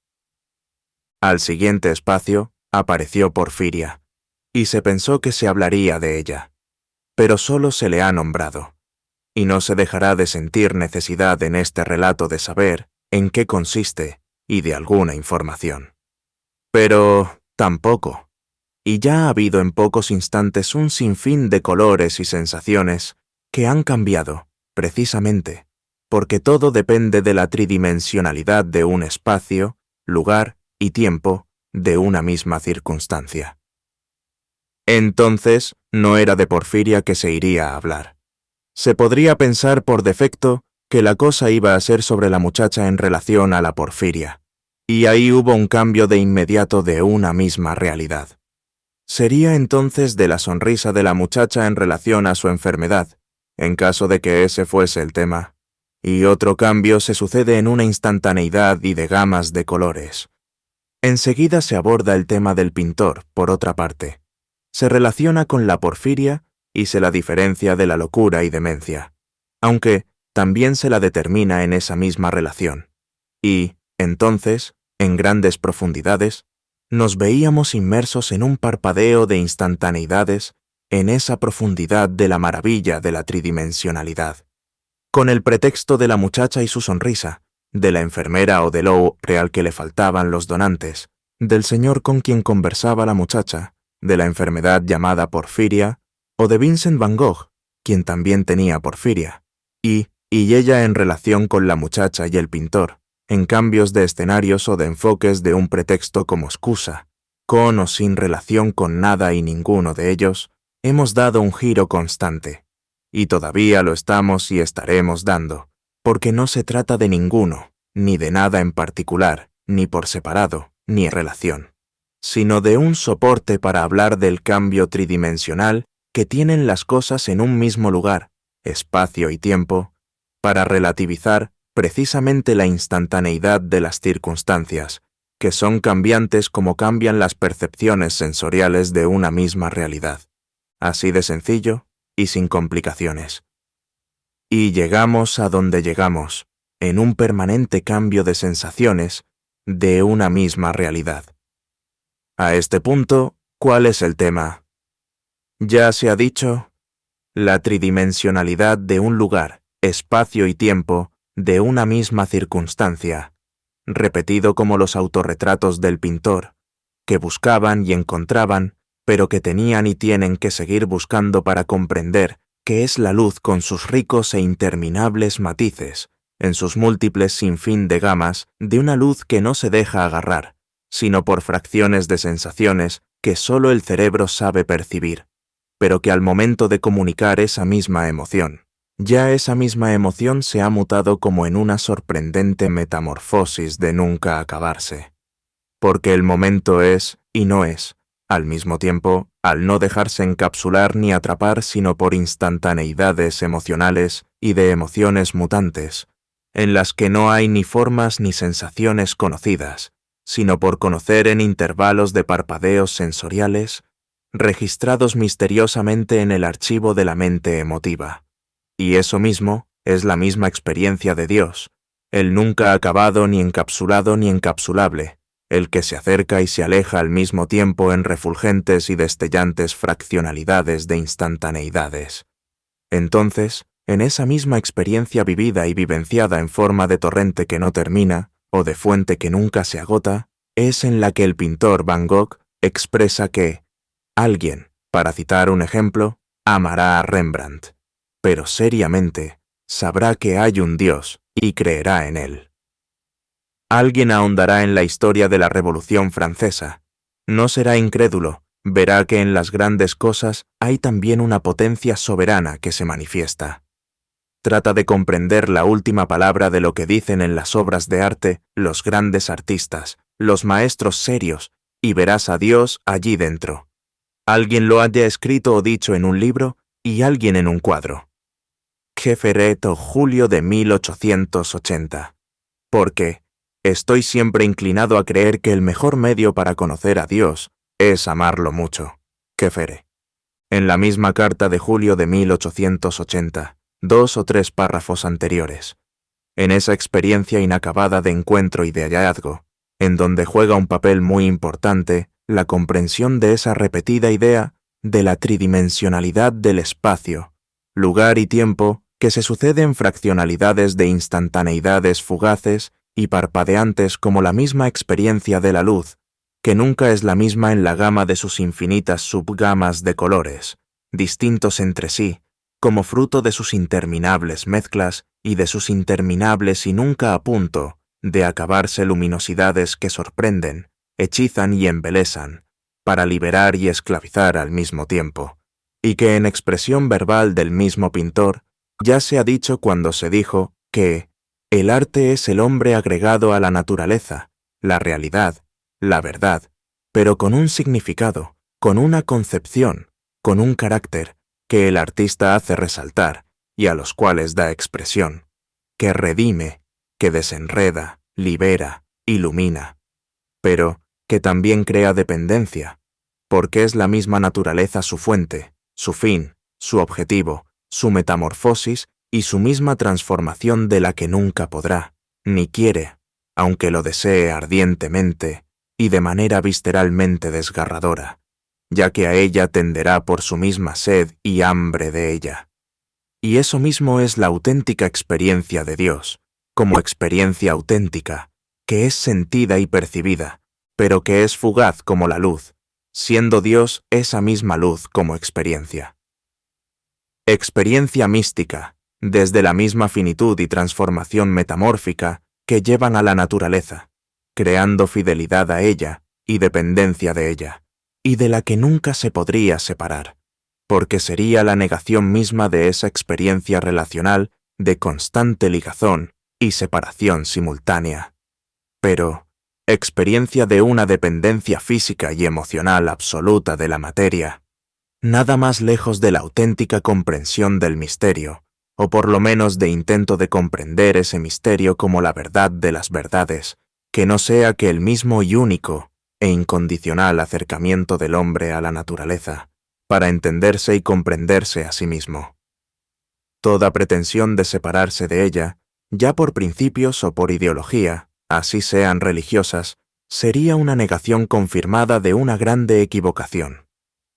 Speaker 1: Al siguiente espacio apareció Porfiria, y se pensó que se hablaría de ella, pero solo se le ha nombrado, y no se dejará de sentir necesidad en este relato de saber en qué consiste y de alguna información. Pero tampoco, y ya ha habido en pocos instantes un sinfín de colores y sensaciones que han cambiado, precisamente, porque todo depende de la tridimensionalidad de un espacio, lugar y tiempo de una misma circunstancia. Entonces, no era de Porfiria que se iría a hablar. Se podría pensar por defecto que la cosa iba a ser sobre la muchacha en relación a la Porfiria, y ahí hubo un cambio de inmediato de una misma realidad. Sería entonces de la sonrisa de la muchacha en relación a su enfermedad, en caso de que ese fuese el tema, y otro cambio se sucede en una instantaneidad y de gamas de colores. Enseguida se aborda el tema del pintor, por otra parte. Se relaciona con la porfiria y se la diferencia de la locura y demencia, aunque también se la determina en esa misma relación. Y, entonces, en grandes profundidades, nos veíamos inmersos en un parpadeo de instantaneidades en esa profundidad de la maravilla de la tridimensionalidad. Con el pretexto de la muchacha y su sonrisa, de la enfermera o del hombre al que le faltaban los donantes, del señor con quien conversaba la muchacha, de la enfermedad llamada porfiria, o de Vincent van Gogh, quien también tenía porfiria, y ella en relación con la muchacha y el pintor, en cambios de escenarios o de enfoques de un pretexto como excusa, con o sin relación con nada y ninguno de ellos, hemos dado un giro constante, y todavía lo estamos y estaremos dando, porque no se trata de ninguno, ni de nada en particular, ni por separado, ni en relación, sino de un soporte para hablar del cambio tridimensional que tienen las cosas en un mismo lugar, espacio y tiempo, para relativizar precisamente la instantaneidad de las circunstancias, que son cambiantes como cambian las percepciones sensoriales de una misma realidad, así de sencillo y sin complicaciones. Y llegamos a donde llegamos, en un permanente cambio de sensaciones de una misma realidad. A este punto, ¿cuál es el tema? Ya se ha dicho, la tridimensionalidad de un lugar, espacio y tiempo de una misma circunstancia, repetido como los autorretratos del pintor, que buscaban y encontraban, pero que tenían y tienen que seguir buscando para comprender qué es la luz con sus ricos e interminables matices, en sus múltiples sinfín de gamas, de una luz que no se deja agarrar, sino por fracciones de sensaciones que sólo el cerebro sabe percibir, pero que al momento de comunicar esa misma emoción, ya esa misma emoción se ha mutado como en una sorprendente metamorfosis de nunca acabarse. Porque el momento es y no es, al mismo tiempo, al no dejarse encapsular ni atrapar sino por instantaneidades emocionales y de emociones mutantes, en las que no hay ni formas ni sensaciones conocidas, sino por conocer en intervalos de parpadeos sensoriales, registrados misteriosamente en el archivo de la mente emotiva. Y eso mismo es la misma experiencia de Dios, el nunca acabado ni encapsulado ni encapsulable, el que se acerca y se aleja al mismo tiempo en refulgentes y destellantes fraccionalidades de instantaneidades. Entonces, en esa misma experiencia vivida y vivenciada en forma de torrente que no termina, o de fuente que nunca se agota, es en la que el pintor Van Gogh expresa que alguien, para citar un ejemplo, amará a Rembrandt, pero seriamente sabrá que hay un Dios y creerá en él. Alguien ahondará en la historia de la Revolución Francesa. No será incrédulo, verá que en las grandes cosas hay también una potencia soberana que se manifiesta. Trata de comprender la última palabra de lo que dicen en las obras de arte los grandes artistas, los maestros serios, y verás a Dios allí dentro. Alguien lo haya escrito o dicho en un libro y alguien en un cuadro. Jeferet o julio de 1880. Porque estoy siempre inclinado a creer que el mejor medio para conocer a Dios es amarlo mucho. Jefere. En la misma carta de julio de 1880, 2 o 3 párrafos anteriores. En esa experiencia inacabada de encuentro y de hallazgo, en donde juega un papel muy importante la comprensión de esa repetida idea de la tridimensionalidad del espacio, lugar y tiempo que se sucede en fraccionalidades de instantaneidades fugaces y parpadeantes como la misma experiencia de la luz, que nunca es la misma en la gama de sus infinitas subgamas de colores, distintos entre sí, como fruto de sus interminables mezclas y de sus interminables y nunca a punto de acabarse luminosidades que sorprenden, hechizan y embelesan, para liberar y esclavizar al mismo tiempo, y que en expresión verbal del mismo pintor ya se ha dicho cuando se dijo que el arte es el hombre agregado a la naturaleza, la realidad, la verdad, pero con un significado, con una concepción, con un carácter que el artista hace resaltar y a los cuales da expresión, que redime, que desenreda, libera, ilumina, pero que también crea dependencia, porque es la misma naturaleza su fuente, su fin, su objetivo, su metamorfosis y su misma transformación de la que nunca podrá, ni quiere, aunque lo desee ardientemente y de manera visceralmente desgarradora, ya que a ella tenderá por su misma sed y hambre de ella. Y eso mismo es la auténtica experiencia de Dios, como experiencia auténtica, que es sentida y percibida, pero que es fugaz como la luz, siendo Dios esa misma luz como experiencia. Experiencia mística, desde la misma finitud y transformación metamórfica que llevan a la naturaleza, creando fidelidad a ella y dependencia de ella, y de la que nunca se podría separar, porque sería la negación misma de esa experiencia relacional de constante ligazón y separación simultánea. Pero, experiencia de una dependencia física y emocional absoluta de la materia, nada más lejos de la auténtica comprensión del misterio, o por lo menos de intento de comprender ese misterio como la verdad de las verdades, que no sea que el mismo y único e incondicional acercamiento del hombre a la naturaleza, para entenderse y comprenderse a sí mismo. Toda pretensión de separarse de ella, ya por principios o por ideología, así sean religiosas, sería una negación confirmada de una grande equivocación,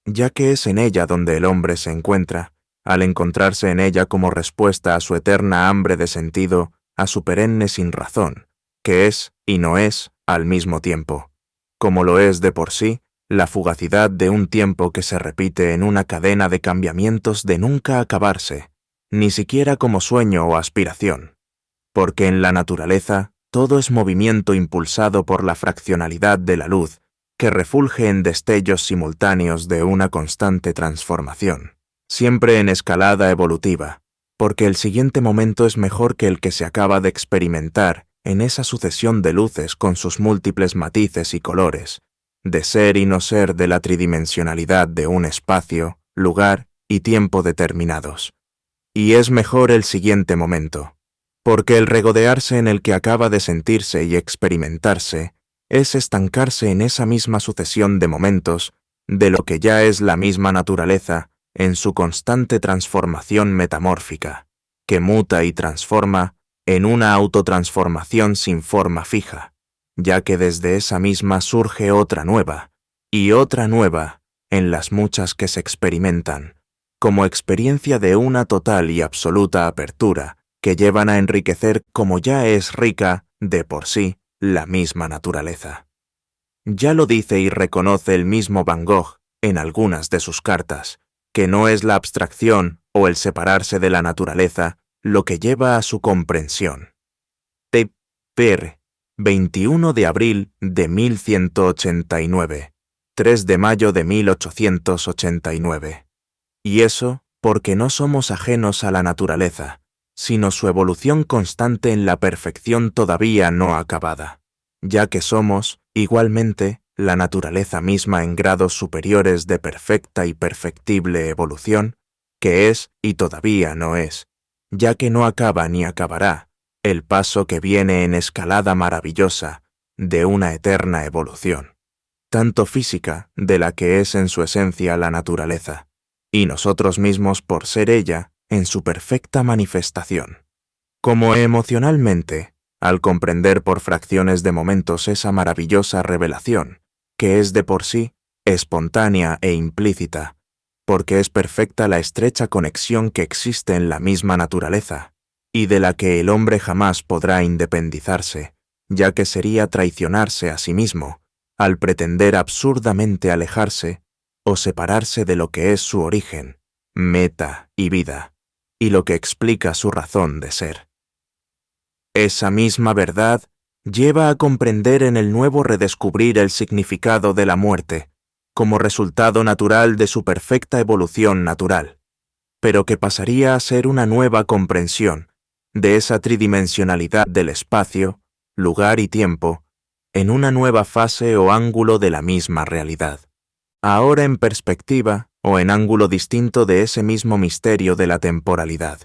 Speaker 1: ya que es en ella donde el hombre se encuentra, al encontrarse en ella como respuesta a su eterna hambre de sentido, a su perenne sinrazón, que es y no es al mismo tiempo, como lo es de por sí la fugacidad de un tiempo que se repite en una cadena de cambiamientos de nunca acabarse, ni siquiera como sueño o aspiración, porque en la naturaleza todo es movimiento impulsado por la fraccionalidad de la luz, que refulge en destellos simultáneos de una constante transformación, siempre en escalada evolutiva, porque el siguiente momento es mejor que el que se acaba de experimentar en esa sucesión de luces con sus múltiples matices y colores, de ser y no ser de la tridimensionalidad de un espacio, lugar y tiempo determinados. Y es mejor el siguiente momento, porque el regodearse en el que acaba de sentirse y experimentarse es estancarse en esa misma sucesión de momentos de lo que ya es la misma naturaleza en su constante transformación metamórfica, que muta y transforma en una autotransformación sin forma fija, ya que desde esa misma surge otra nueva, y otra nueva, en las muchas que se experimentan, como experiencia de una total y absoluta apertura, que llevan a enriquecer como ya es rica, de por sí, la misma naturaleza. Ya lo dice y reconoce el mismo Van Gogh en algunas de sus cartas, que no es la abstracción o el separarse de la naturaleza lo que lleva a su comprensión. P.R. 21 de abril de 1189, 3 de mayo de 1889. Y eso porque no somos ajenos a la naturaleza, sino su evolución constante en la perfección todavía no acabada, ya que somos, igualmente, la naturaleza misma en grados superiores de perfecta y perfectible evolución, que es y todavía no es, ya que no acaba ni acabará, el paso que viene en escalada maravillosa de una eterna evolución, tanto física de la que es en su esencia la naturaleza, y nosotros mismos por ser ella en su perfecta manifestación, como emocionalmente, al comprender por fracciones de momentos esa maravillosa revelación, que es de por sí espontánea e implícita, porque es perfecta la estrecha conexión que existe en la misma naturaleza, y de la que el hombre jamás podrá independizarse, ya que sería traicionarse a sí mismo, al pretender absurdamente alejarse o separarse de lo que es su origen, meta y vida, y lo que explica su razón de ser. Esa misma verdad lleva a comprender en el nuevo redescubrir el significado de la muerte, como resultado natural de su perfecta evolución natural, pero que pasaría a ser una nueva comprensión de esa tridimensionalidad del espacio, lugar y tiempo, en una nueva fase o ángulo de la misma realidad, ahora en perspectiva o en ángulo distinto de ese mismo misterio de la temporalidad,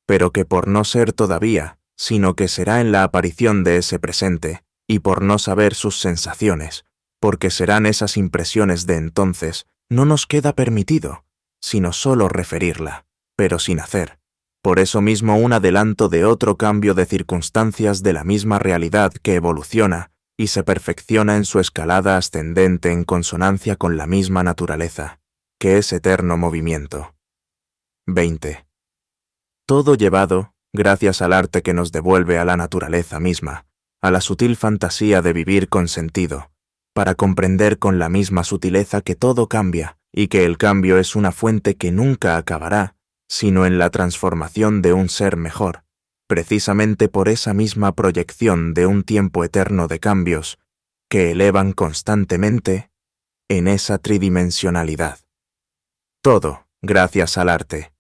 Speaker 1: pero que por no ser todavía, sino que será en la aparición de ese presente, y por no saber sus sensaciones, porque serán esas impresiones de entonces, no nos queda permitido, sino solo referirla, pero sin hacer. Por eso mismo un adelanto de otro cambio de circunstancias de la misma realidad que evoluciona y se perfecciona en su escalada ascendente en consonancia con la misma naturaleza, que es eterno movimiento. 20. Todo llevado, gracias al arte que nos devuelve a la naturaleza misma, a la sutil fantasía de vivir con sentido, para comprender con la misma sutileza que todo cambia y que el cambio es una fuente que nunca acabará, sino en la transformación de un ser mejor, precisamente por esa misma proyección de un tiempo eterno de cambios que elevan constantemente en esa tridimensionalidad. Todo, gracias al arte,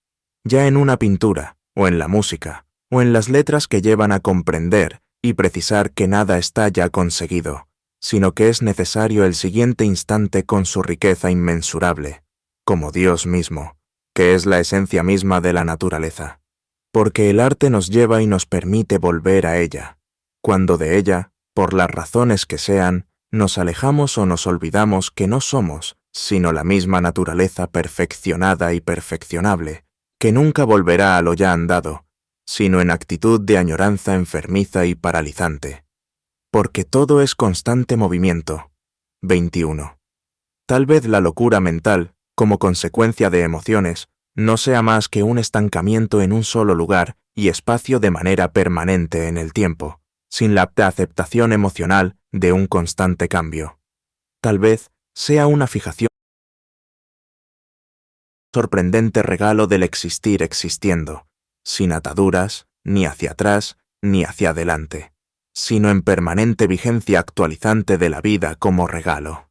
Speaker 1: ya en una pintura, o en la música, o en las letras que llevan a comprender y precisar que nada está ya conseguido, sino que es necesario el siguiente instante con su riqueza inmensurable, como Dios mismo, que es la esencia misma de la naturaleza, porque el arte nos lleva y nos permite volver a ella, cuando de ella, por las razones que sean, nos alejamos o nos olvidamos que no somos, sino la misma naturaleza perfeccionada y perfeccionable, que nunca volverá a lo ya andado, sino en actitud de añoranza enfermiza y paralizante. Porque todo es constante movimiento. 21. Tal vez la locura mental, como consecuencia de emociones, no sea más que un estancamiento en un solo lugar y espacio de manera permanente en el tiempo, sin la aceptación emocional de un constante cambio. Tal vez sea una fijación sorprendente regalo del existir existiendo, sin ataduras, ni hacia atrás, ni hacia adelante, sino en permanente vigencia actualizante de la vida como regalo.